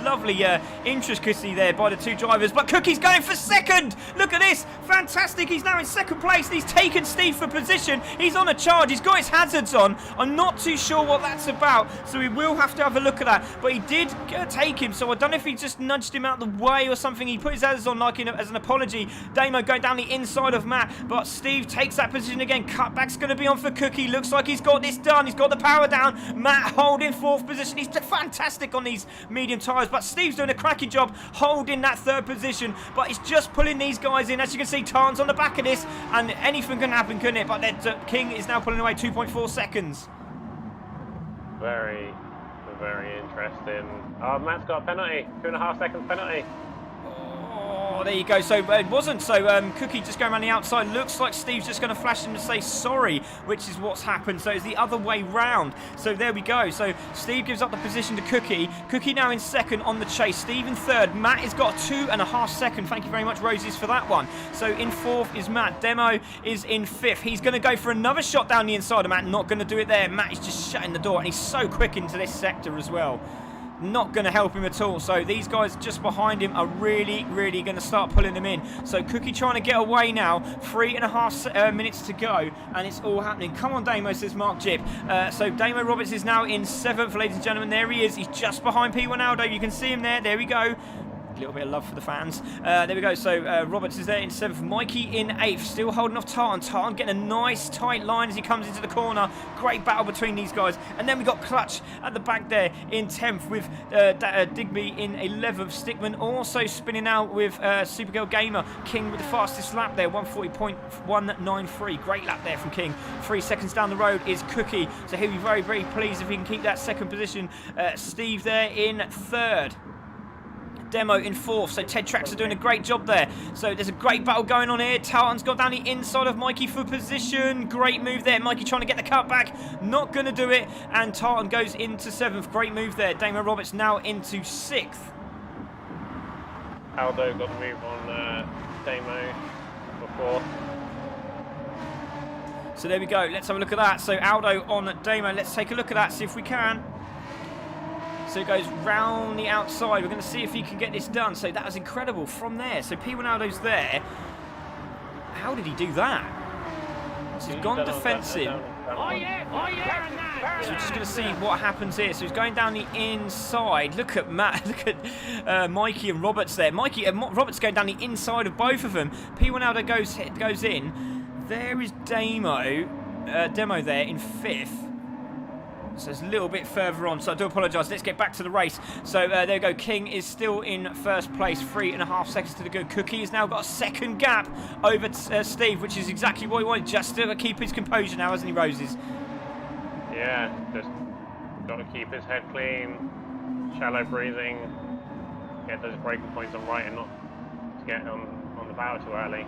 Lovely intricacy there by the 2 drivers, but Cookie's going for 2nd. Look at this, fantastic. He's now in 2nd place, and he's taken Steve for position. He's on a charge. He's got his hazards on. I'm not too sure what that's about, so we will have to have a look at that. But he did take him, so I don't know if he just nudged him out of the way or something. He put his hazards on like as an apology. Damo going down the inside of Matt, but Steve takes that position again. Cutback's going to be on for Cookie. Looks like he's got this done. He's got the power down. Matt holding 4th position. He's fantastic on these medium tyres, but Steve's doing a cracking job holding that 3rd position, but it's just pulling these guys in. As you can see, Tarn's on the back of this, and anything can happen, couldn't it? But King is now pulling away 2.4 seconds. Very, very interesting. Oh, Matt's got a penalty. 2.5 seconds penalty. Oh, there you go. So it wasn't. So Cookie just going around the outside. Looks like Steve's just going to flash him to say sorry, which is what's happened. So it's the other way round. So there we go. So Steve gives up the position to Cookie. Cookie now in 2nd on the chase. Steve in 3rd. Matt has got 2.5 seconds. Thank you very much, Roses, for that one. So in 4th is Matt. Demo is in 5th. He's going to go for another shot down the inside of Matt. Not going to do it there. Matt is just shutting the door, and he's so quick into this sector as well. Not going to help him at all. So these guys just behind him are really, really going to start pulling him in. So Cookie trying to get away now. 3.5 minutes to go, and it's all happening. Come on, Damo, says Mark Jip. So Damo Roberts is now in 7th, ladies and gentlemen. There he is. He's just behind P1 Aldo. You can see him there. There we go. A little bit of love for the fans. There we go. So Roberts is there in 7th. Mikey in 8th. Still holding off Tartan. Tartan getting a nice tight line as he comes into the corner. Great battle between these guys. And then we got Clutch at the back there in 10th with Digby in 11th. Stickman also spinning out with Supergirl Gamer. King with the fastest lap there. 140.193. Great lap there from King. 3 seconds down the road is Cookie. So he'll be very, very pleased if he can keep that 2nd position. Steve there in 3rd. Demo in 4th, so Ted Trax are doing a great job there. So there's a great battle going on here. Tartan's got down the inside of Mikey for position. Great move there. Mikey trying to get the cut back. Not going to do it. And Tartan goes into 7th. Great move there. Damo Roberts now into 6th. Aldo got the move on Damo for 4th. So there we go. Let's have a look at that. So Aldo on Damo. Let's take a look at that, see if we can. So it goes round the outside. We're going to see if he can get this done. So that was incredible from there. So P1 Aldo's there. How did he do that? So he's gone defensive. Oh yeah, very nice. So we're just going to see what happens here. So he's going down the inside. Look at Matt. Look at Mikey and Roberts there. Roberts going down the inside of both of them. P1 goes in. There is Demo there in 5th. So it's a little bit further on, so I do apologise. Let's get back to the race. So there we go. King is still in 1st place, 3.5 seconds to the good. Cookie has now got a second gap over Steve, which is exactly what he wanted, just to keep his composure now, hasn't he, Roses? Yeah, just got to keep his head clean, shallow breathing, get those braking points on right and not to get on the barrel too early.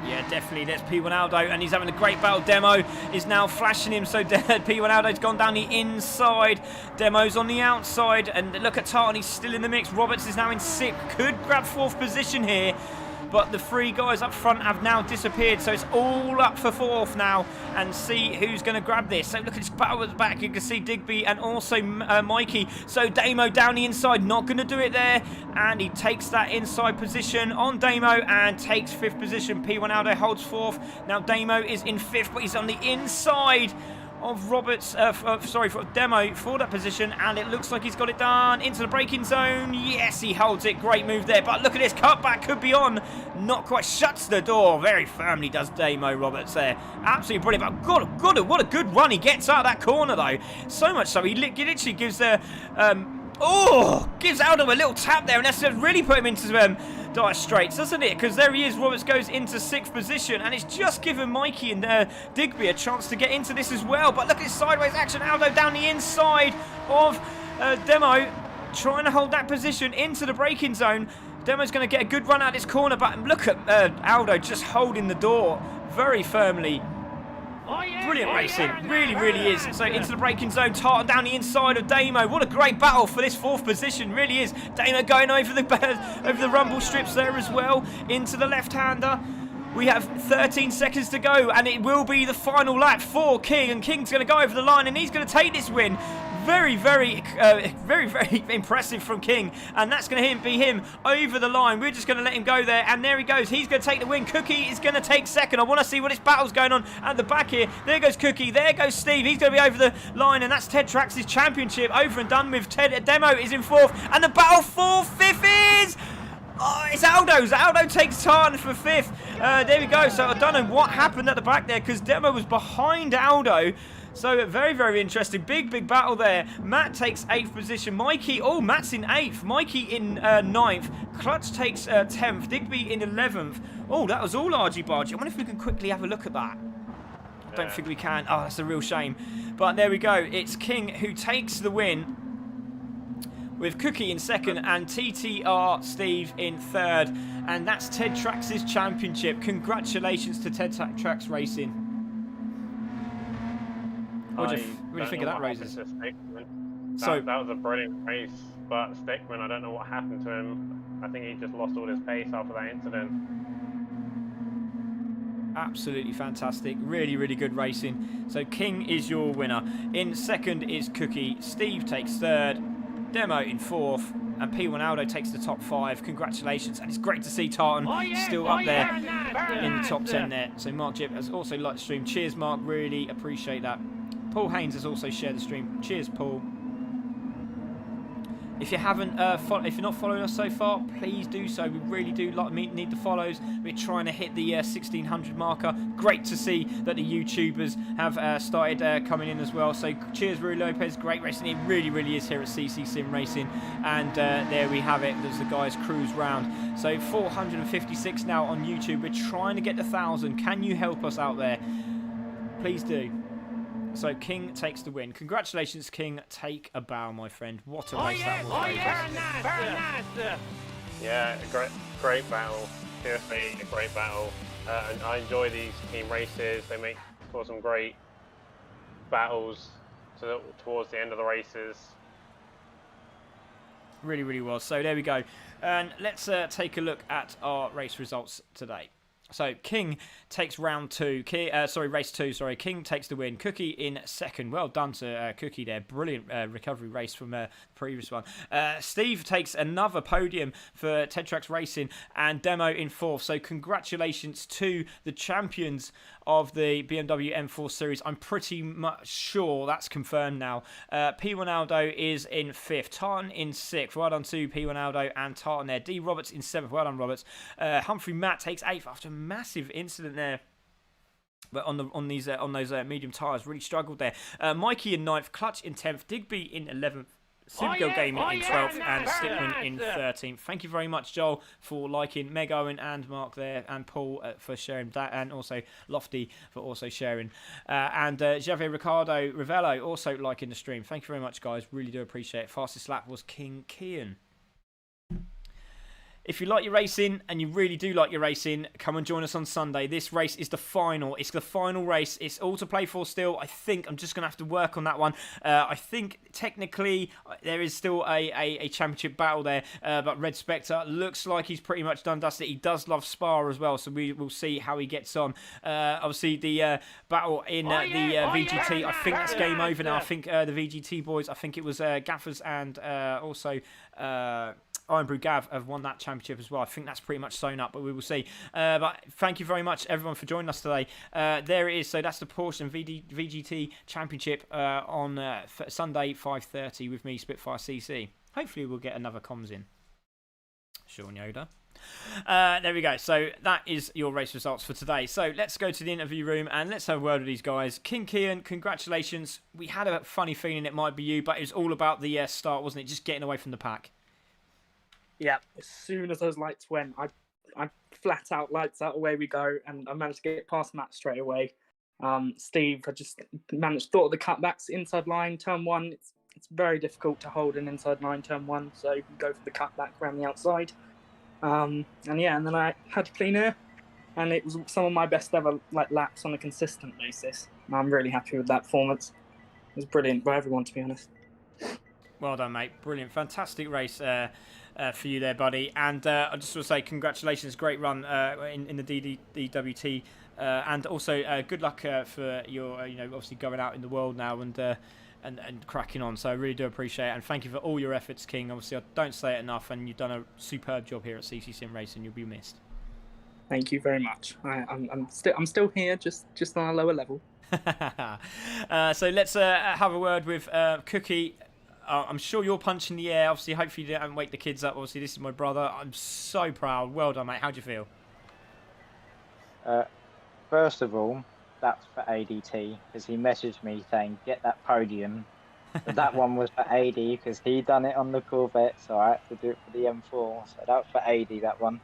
Yeah, definitely. There's P1 Aldo, and he's having a great battle. Demo is now flashing him, so P1 Aldo's gone down the inside. Demo's on the outside, and look at Tartan, he's still in the mix. Roberts is now in 6th, could grab 4th position here, but the 3 guys up front have now disappeared, so it's all up for 4th now, and see who's going to grab this. So look at this battle at the back. You can see Digby and also Mikey. So Damo down the inside, not going to do it there, and he takes that inside position on Damo and takes 5th position. P1 Aldo holds 4th. Now Damo is in 5th, but he's on the inside of Roberts, for Demo for that position, and it looks like he's got it done into the braking zone. Yes, he holds it. Great move there, but look at this cutback, could be on, not quite, shuts the door very firmly, does Damo Roberts there. Absolutely brilliant, but what a good run. He gets out of that corner though, so much so he literally gives gives Aldo a little tap there, and that's really put him into dire straits, doesn't it? Because there he is. Roberts goes into 6th position, and it's just given Mikey and Digby a chance to get into this as well. But look at his sideways action. Aldo down the inside of Demo, trying to hold that position into the braking zone. Demo's going to get a good run out this corner, but look at Aldo just holding the door very firmly. Brilliant racing, really is. So into the braking zone, Tartan down the inside of Damo. What a great battle for this 4th position, really is. Damo going over the rumble strips there as well, into the left-hander. We have 13 seconds to go, and it will be the final lap for King, and King's going to go over the line, and he's going to take this win. Very impressive from King, and that's going to be him over the line. We're just going to let him go there, and there he goes. He's going to take the win. Cookie is going to take 2nd. I want to see what this battle's going on at the back here. There goes Cookie. There goes Steve. He's going to be over the line, and that's Ted Trax' championship over and done with. Demo is in 4th, and the battle for 5th is... Oh, it's Aldo's. Aldo takes Tartan for 5th. There we go. So I don't know what happened at the back there, because Demo was behind Aldo. So very interesting. Big battle there. Matt takes 8th position. Mikey, Matt's in 8th. Mikey in 9th. Clutch takes 10th. Digby in 11th. Oh, that was all argy-bargy. I wonder if we can quickly have a look at that. I don't think we can. Oh, that's a real shame. But there we go. It's King who takes the win, with Cookie in 2nd and TTR Steve in 3rd. And that's Ted Trax' championship. Congratulations to Ted Trax Racing. What do you think of that, Roses? That was a brilliant race, but Stickman, I don't know what happened to him. I think he just lost all his pace after that incident. Absolutely fantastic. Really good racing. So King is your winner. In 2nd is Cookie. Steve takes 3rd. Demo in 4th. And P1 Aldo takes the top 5. Congratulations. And it's great to see Tartan still up there in the top 10 there. So Mark Jip has also liked the stream. Cheers, Mark. Really appreciate that. Paul Haynes has also shared the stream. Cheers, Paul. If you haven't, if you're not following us so far, please do so. We really do need the follows. We're trying to hit the 1600 marker. Great to see that the YouTubers have started coming in as well. So cheers, Rui Lopez. Great racing. It really is here at CC Sim Racing. And there we have it. There's the guys cruise round. So 456 now on YouTube. We're trying to get the 1,000. Can you help us out there? Please do. So King takes the win. Congratulations, King. Take a bow, my friend. What a race that was. Very nice. Yeah, a great battle. Seriously, a great battle. And I enjoy these team races. They make for some great battles towards the end of the races. Really was. So there we go. And let's take a look at our race results today. So King takes race 2. King takes the win. Cookie in second. Well done to Cookie there. Brilliant recovery race from the previous one. Steve takes another podium for Tetrax Racing, and Demo in fourth. So congratulations to the champions of the BMW M4 Series. I'm pretty much sure that's confirmed now. P. Ronaldo is in fifth. Tartan in sixth. Well done to P. Ronaldo and Tartan there. D. Roberts in seventh. Well done, Roberts. Humphrey Matt takes eighth after a massive incident there. But on those medium tyres, really struggled there. Mikey in ninth. Clutch in 10th. Digby in 11th. Supergirl Gaming in 12th and Stickman in 13th. Thank you very much, Joel, for liking. Meg Owen and Mark there, and Paul for sharing that, and also Lofty for also sharing. And Javier Ricardo Ravello also liking the stream. Thank you very much, guys. Really do appreciate it. Fastest lap was King Kian. If you like your racing, and you really do like your racing, come and join us on Sunday. This race is the final. It's the final race. It's all to play for still. I think I'm just going to have to work on that one. I think technically there is still a championship battle there. But Red Spectre looks like he's pretty much done dusted. He does love Spa as well, so we will see how he gets on. Obviously, the battle in the VGT, I think that's game over now. I think the VGT boys, I think it was Gaffers and also... Iron Brew Gav have won that championship as well. I think that's pretty much sewn up, but we will see. But thank you very much, everyone, for joining us today. There it is. So that's the Porsche and VGT Championship on Sunday, 5:30 with me, Spitfire CC. Hopefully we'll get another comms in. Sean Yoda. There we go. So that is your race results for today. So let's go to the interview room and let's have a word with these guys. King Kian, congratulations. We had a funny feeling it might be you, but it was all about the start, wasn't it? Just getting away from the pack. Yeah, as soon as those lights went, I flat out lights out, away we go, and I managed to get past Matt straight away. Steve, I just thought of the cutbacks inside line, turn one. It's very difficult to hold an inside line turn one, so you go for the cutback around the outside. And then I had a clean air, and it was some of my best ever laps on a consistent basis. And I'm really happy with that performance. It was brilliant by everyone, to be honest. Well done, mate. Brilliant. Fantastic race for you there, buddy. And I just want to say congratulations. Great run in the DWT. And also good luck for your, obviously going out in the world now and cracking on. So I really do appreciate it. And thank you for all your efforts, King. Obviously, I don't say it enough. And you've done a superb job here at CC Sim Racing. You'll be missed. Thank you very much. I'm still here, just on a lower level. So let's have a word with Cookie. I'm sure you're punching the air. Obviously, hopefully you don't wake the kids up. Obviously, this is my brother. I'm so proud. Well done, mate. How do you feel? First of all, that's for ADT, because he messaged me saying, get that podium. But that one was for AD, because he done it on the Corvette, so I had to do it for the M4. So that was for AD, that one.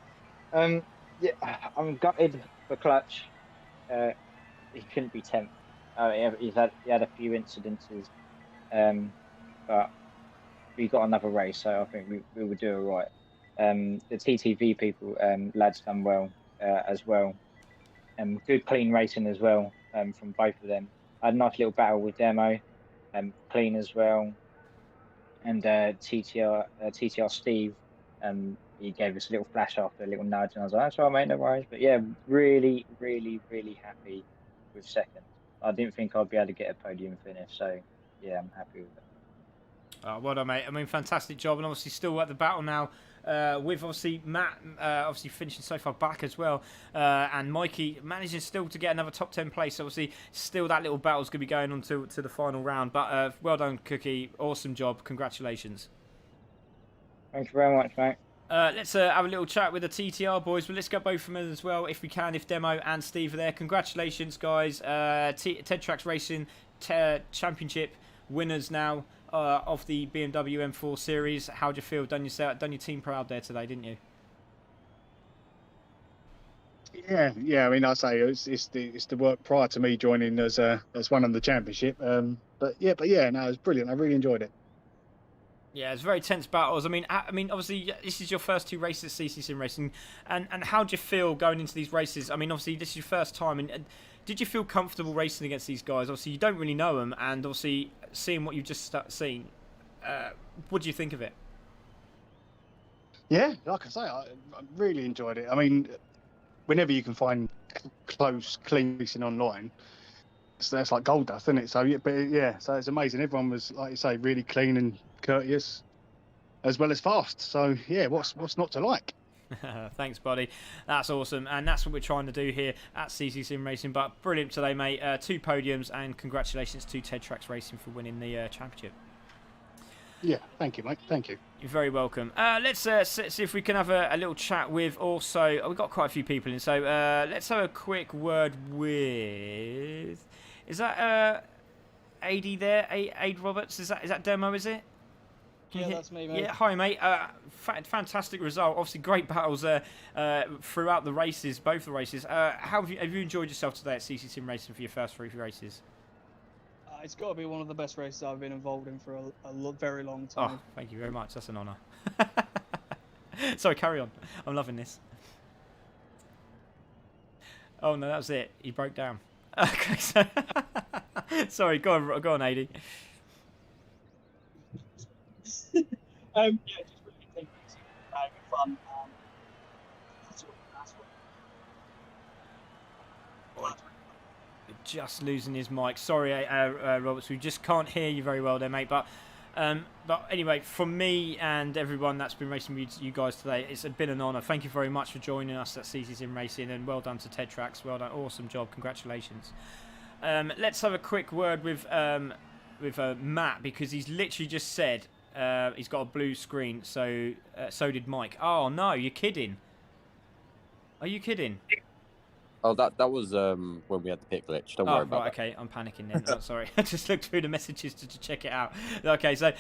Yeah, I'm gutted for Clutch. He couldn't be 10th. He had a few incidences. But we got another race, so I think we would do all right. The TTV people, lads done well as well. Good clean racing as well from both of them. I had a nice little battle with Demo, clean as well. And TTR Steve, he gave us a little flash after a little nudge, and I was like, that's all right, mate, no worries. But yeah, really, really, really happy with second. I didn't think I'd be able to get a podium finish, so yeah, I'm happy with it. Well done, mate. I mean, fantastic job, and obviously still at the battle now with obviously Matt obviously finishing so far back as well, and Mikey managing still to get another top 10 place. Obviously, still that little battle's going to be going on to the final round. But well done, Cookie. Awesome job. Congratulations. Thank you very much, mate. Let's have a little chat with the TTR boys, but let's get both of them as well if we can, if Demo and Steve are there. Congratulations, guys. Tetrax Racing Championship winners now. Of the BMW M4 Series. How'd you feel? Done your team proud there today, didn't you? Yeah. I mean, I say it's the work prior to me joining as one of the championship. But yeah, no, it was brilliant. I really enjoyed it. Yeah, it's very tense battles. I mean, obviously, this is your first two races at CC Sim Racing, and how do you feel going into these races? I mean, obviously, this is your first time, and did you feel comfortable racing against these guys? Obviously, you don't really know them, and obviously, seeing what you've just seen, what do you think of it? Yeah, like I say, I really enjoyed it. I mean, whenever you can find close, clean racing online, so that's like gold dust, isn't it? So yeah, so it's amazing. Everyone was, like you say, really clean and courteous, as well as fast. So yeah, what's not to like? Thanks, buddy. That's awesome, and that's what we're trying to do here at CC Sim Racing. But brilliant today, mate. 2 podiums, and congratulations to Ted Tracks Racing for winning the championship. Yeah, thank you, mate. Thank you. You're very welcome. Let's see if we can have a little chat with also... we've got quite a few people in, so let's have a quick word with... Is that AD there? Aid Roberts? Is that Demo, is it? Yeah, that's me, mate. Yeah, hi, mate. Fantastic result. Obviously, great battles throughout the races, both the races. How have you enjoyed yourself today at CC Sim Racing for your first 3 races? It's got to be one of the best races I've been involved in for a very long time. Oh, thank you very much. That's an honour. Sorry, carry on. I'm loving this. Oh, no, that was it. He broke down. Okay, so... Sorry, go on, AD. Yeah, just really think it's having fun. That's what. Just losing his mic. Sorry, Roberts, we just can't hear you very well there, mate. But anyway, from me and everyone that's been racing with you guys today, it's been an honour. Thank you very much for joining us at CC Sim Racing, and well done to Ted Tracks. Well done, awesome job, congratulations. Let's have a quick word with Matt, because he's literally just said he's got a blue screen. So did Mike. Oh no, you're kidding? Are you kidding? Oh, that was when we had the pit glitch. Don't worry about it. Okay, I'm panicking then. Oh, sorry, I just looked through the messages to check it out. Okay, so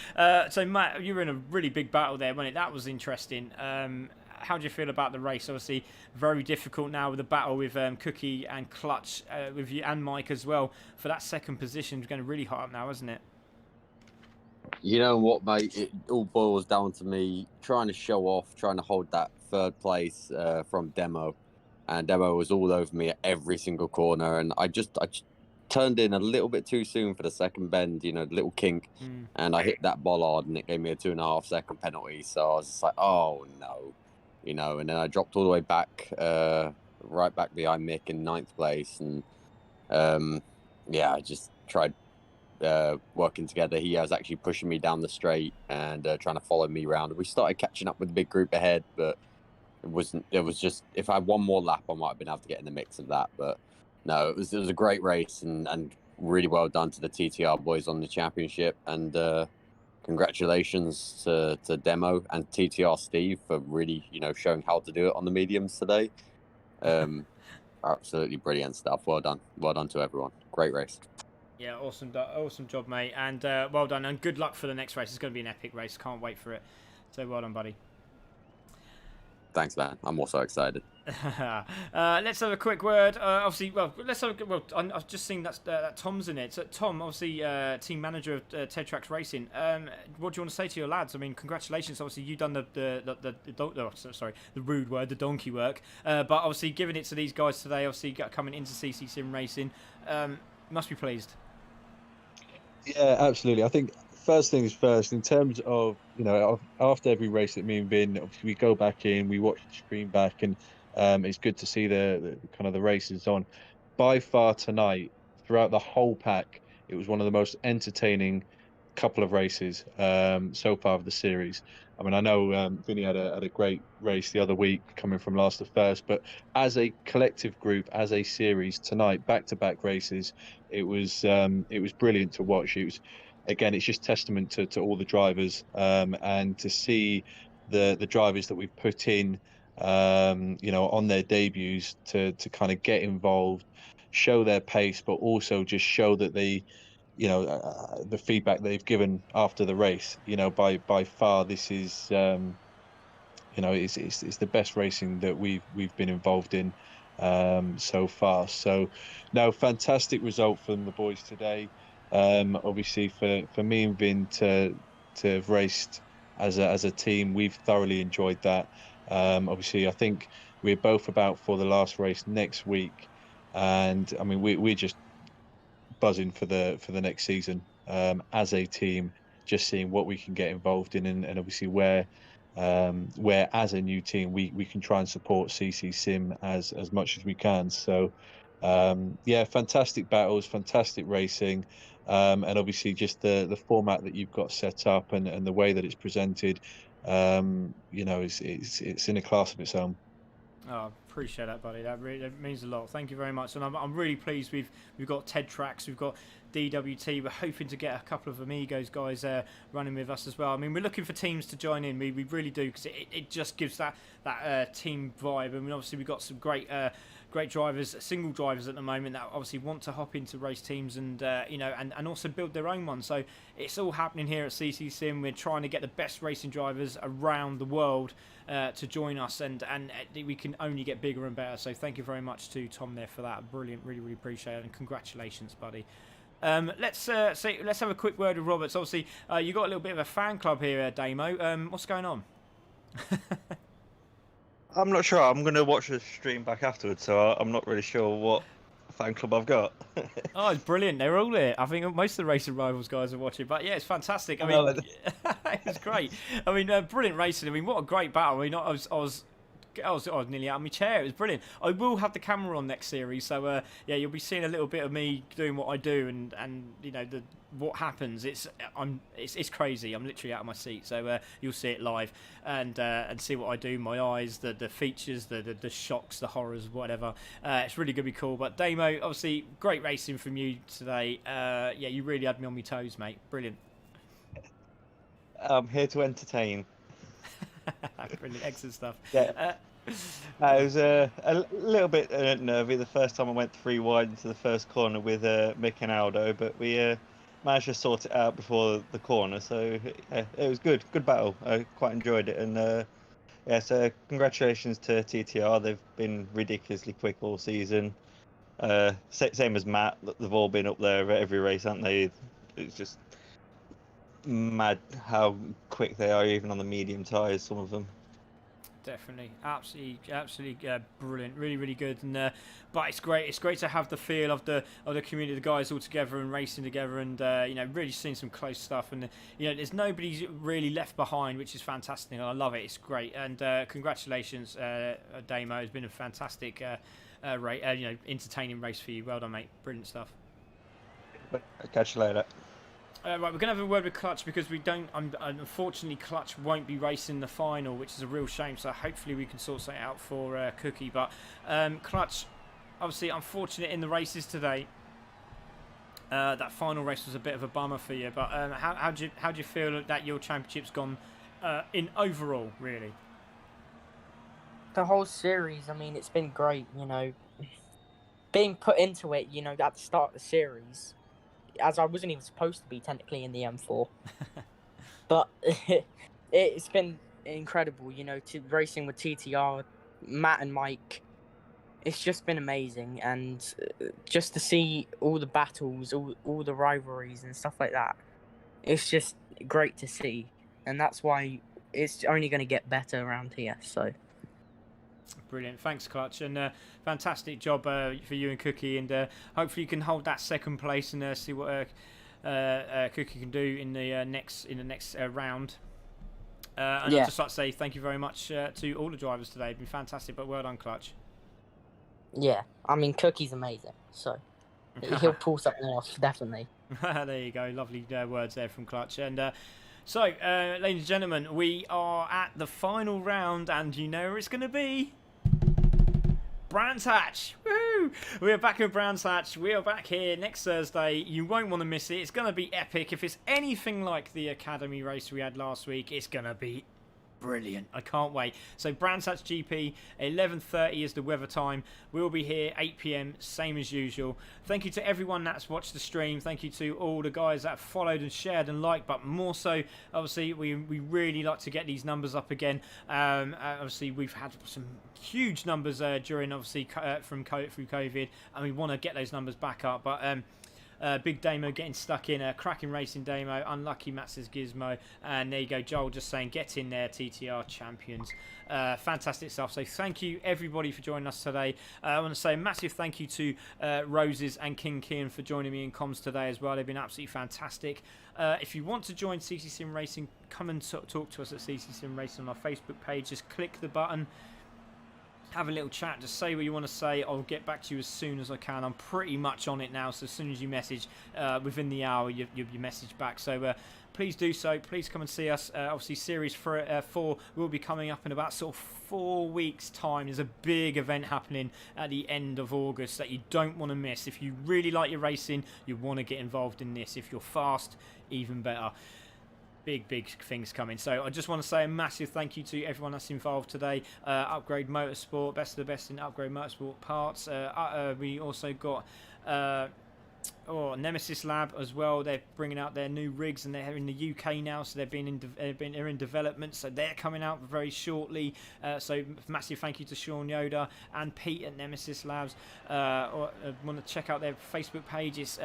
Matt, you were in a really big battle there, wasn't it? That was interesting. How do you feel about the race? Obviously, very difficult now with the battle with Cookie and Clutch, with you and Mike as well for that second position. It's going really hot up now, isn't it? You know what, mate? It all boils down to me trying to show off, trying to hold that 3rd place from Demo. And Demo was all over me at every single corner, and I just turned in a little bit too soon for the second bend, you know, the little kink, and I hit that bollard, and it gave me a 2.5 second penalty. So I was just like, oh no, you know, and then I dropped all the way back, right back behind Mick in 9th place, and yeah, I just tried working together. He was actually pushing me down the straight and trying to follow me around. We started catching up with the big group ahead, but it was just, if I had one more lap, I might have been able to get in the mix of that. But no, it was a great race, and really well done to the TTR boys on the championship. And congratulations to Demo and TTR Steve for really, you know, showing how to do it on the mediums today. Absolutely brilliant stuff. Well done to everyone. Great race. Yeah, awesome job, mate. And well done, and good luck for the next race. It's going to be an epic race. Can't wait for it. So well done, buddy. Thanks, man. I'm also excited. Let's have a quick word. Obviously, I've just seen that Tom's in it. So Tom, obviously, team manager of Ted Tracks Racing. What do you want to say to your lads? I mean, congratulations. Obviously, you've done the rude word, the donkey work. But obviously, giving it to these guys today. Obviously, coming into CC Sim Racing, must be pleased. Yeah, absolutely. I think first things first, in terms of, you know, after every race that me and Vin, obviously we go back in, we watch the screen back, and it's good to see the kind of the races on. By far tonight, throughout the whole pack, it was one of the most entertaining couple of races so far of the series. I mean, I know Vinny had a great race the other week, coming from last to first, but as a collective group, as a series tonight, back-to-back races, it was brilliant to watch. It was, again, it's just testament to all the drivers, and to see the drivers that we've put in, you know, on their debuts to kind of get involved, show their pace, but also just show that they, you know, the feedback they've given after the race. You know, by far, this is, you know, it's the best racing that we've been involved in so far. So, no, fantastic result from the boys today. Obviously, for me and Vin to have raced as a team, we've thoroughly enjoyed that. Obviously, I think we're both about for the last race next week, and I mean we're just buzzing for the next season as a team, just seeing what we can get involved in, and obviously where where as a new team we can try and support CC Sim as much as we can. So yeah, fantastic battles, fantastic racing, and obviously just the format that you've got set up and the way that it's presented, you know, it's in a class of its own. Oh, appreciate that, buddy. That means a lot. Thank you very much. And I'm really pleased we've got Ted Tracks, we've got DWT. We're hoping to get a couple of Amigos guys running with us as well. I mean, we're looking for teams to join in. We really do, because it just gives that team vibe. I mean, obviously we've got some great drivers, single drivers at the moment that obviously want to hop into race teams and you know, and also build their own one. So it's all happening here at CC Sim. We're trying to get the best racing drivers around the world to join us, and we can only get bigger and better. So thank you very much to Tom there for that. Brilliant, really appreciate it, and congratulations, buddy. Let's have a quick word with Roberts. Obviously, you got a little bit of a fan club here, Damo. What's going on? I'm not sure. I'm going to watch the stream back afterwards, so I'm not really sure what fan club I've got. Oh, it's brilliant. They're all here. I think most of the Racing Rivals guys are watching. But yeah, it's fantastic. I mean, it was great. I mean, brilliant racing. I mean, what a great battle. I mean, I was nearly out of my chair. It was brilliant. I will have the camera on next series, so yeah, you'll be seeing a little bit of me doing what I do, and you know what happens. It's crazy. I'm literally out of my seat, so you'll see it live and see what I do. My eyes, the features, the shocks, the horrors, whatever. It's really gonna be cool. But Damo, obviously, great racing from you today. Yeah, you really had me on my toes, mate. Brilliant. I'm here to entertain. Brilliant, excellent stuff. Yeah. I was a little bit nervy the first time I went 3 wide into the first corner with Mick and Aldo, but we managed to sort it out before the corner, so it was good battle. I quite enjoyed it, and yeah, so congratulations to TTR. They've been ridiculously quick all season. Same as Matt, they've all been up there every race, haven't they? It's just mad how quick they are, even on the medium tyres, some of them. Definitely, absolutely brilliant, really good. And but it's great to have the feel of the community, the guys all together and racing together, and you know, really seeing some close stuff. And you know, there's nobody really left behind, which is fantastic. I love it. It's great. And congratulations, Damo. It's been a fantastic you know, entertaining race for you. Well done, mate. Brilliant stuff. Catch you later. Right, we're going to have a word with Clutch, because we don't. Unfortunately, Clutch won't be racing the final, which is a real shame. So hopefully we can sort something out for Cookie. But Clutch, obviously, unfortunate in the races today. That final race was a bit of a bummer for you. But how do you feel that your championship's gone in overall, really? The whole series. I mean, it's been great. You know, being put into it. You know, at the start of the series, as I wasn't even supposed to be technically in the M4. But it's been incredible, you know, to racing with TTR, Matt and Mike. It's just been amazing, and just to see all the battles, all the rivalries and stuff like that, it's just great to see, and that's why it's only going to get better around here. So brilliant, thanks Clutch, and fantastic job for you and Cookie, and hopefully you can hold that second place and see what Cookie can do in the next round. And I'd just like to say thank you very much to all the drivers today. It's been fantastic, but well done, Clutch. Yeah, I mean, Cookie's amazing, so he'll pull something off, definitely. There you go, lovely words there from Clutch. And so, ladies and gentlemen, we are at the final round, and you know where it's going to be. Brands Hatch. Woohoo! We are back in Brands Hatch. We are back here next Thursday. You won't want to miss it. It's going to be epic. If it's anything like the Academy race we had last week, it's going to be brilliant. I can't wait. So Brands Hatch GP, 11:30 is the weather time. We'll be here 8 PM, same as usual. Thank you to everyone that's watched the stream. Thank you to all the guys that have followed and shared and liked, but more so, obviously, we really like to get these numbers up again. Obviously, we've had some huge numbers during, obviously, through COVID, and we want to get those numbers back up. But Big Damo getting stuck in. Cracking racing Damo. Unlucky Matt says Gizmo. And there you go. Joel just saying get in there, TTR champions. Fantastic stuff. So thank you everybody for joining us today. I want to say a massive thank you to Roses and King Kian for joining me in comms today as well. They've been absolutely fantastic. If you want to join CC Sim Racing, come and talk to us at CC Sim Racing on our Facebook page. Just click the button, have a little chat, just say what you want to say. I'll get back to you as soon as I can. I'm pretty much on it now, so as soon as you message, within the hour, you message back. So please do so. Please come and see us. Obviously, Series 4 will be coming up in about sort of 4 weeks' time. There's a big event happening at the end of August that you don't want to miss. If you really like your racing, you want to get involved in this. If you're fast, even better. Big things coming. So I just want to say a massive thank you to everyone that's involved today. Upgrade Motorsport, best of the best in Upgrade Motorsport parts. We also got Nemesis Lab as well. They're bringing out their new rigs, and they're in the UK now, so they're in development, so they're coming out very shortly. So massive thank you to Sean Yoder and Pete at Nemesis Labs. Want to check out their Facebook page. It's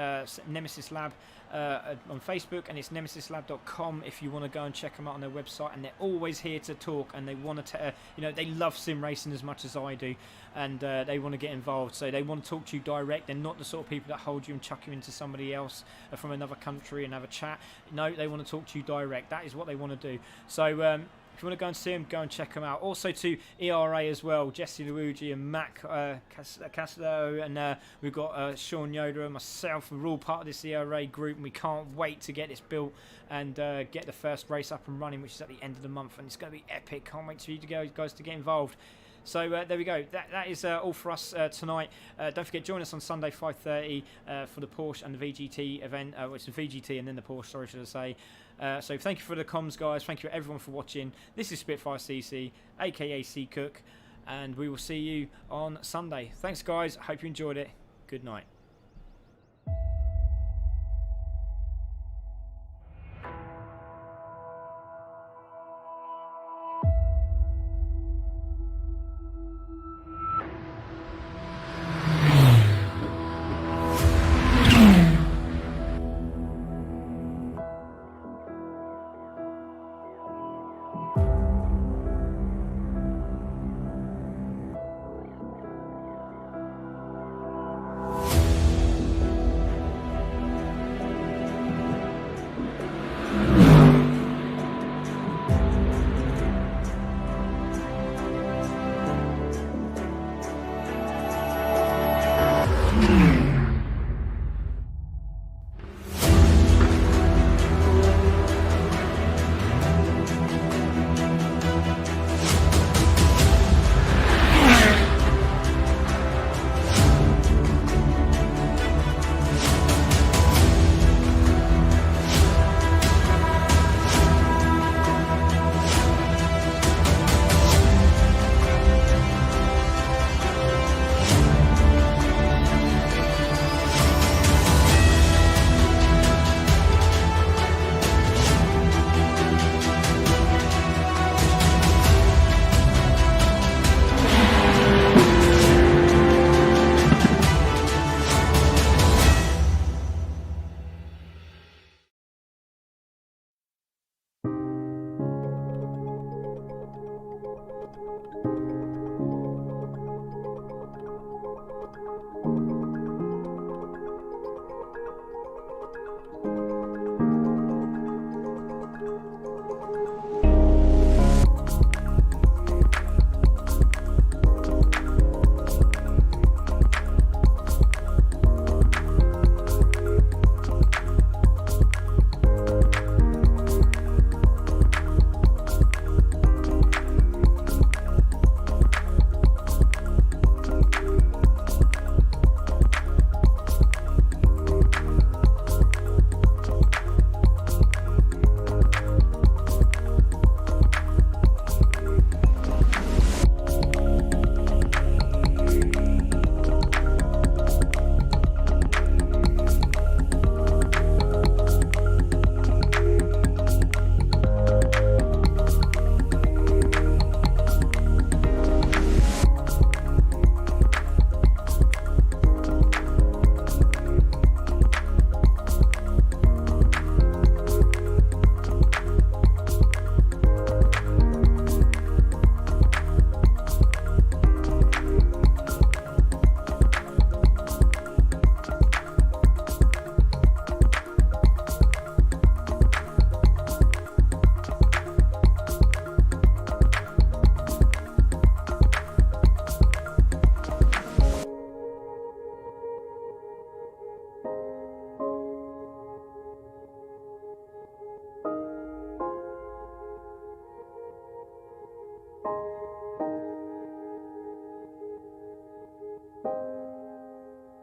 Nemesis Lab on Facebook, and it's nemesislab.com if you want to go and check them out on their website. And they're always here to talk, and they want to they love sim racing as much as I do, and they want to get involved, so they want to talk to you direct. They're not the sort of people that hold you and chuck you into somebody else from another country and have a chat. No, they want to talk to you direct. That is what they want to do. So if you want to go and see them, go and check them out. Also to ERA as well, Jesse Luigi and Mac Castello, and we've got Sean Yoder and myself. We're all part of this ERA group, and we can't wait to get this built and get the first race up and running, which is at the end of the month, and it's going to be epic. Can't wait for you guys to get involved. So there we go. That is all for us tonight. Don't forget, join us on Sunday 5:30 for the Porsche and the VGT event. It's the VGT and then the Porsche, sorry, should I say. So thank you for the comms, guys. Thank you everyone for watching. This is Spitfire CC, aka C Cook, and we will see you on Sunday. Thanks, guys. Hope you enjoyed it. Good night. Yeah.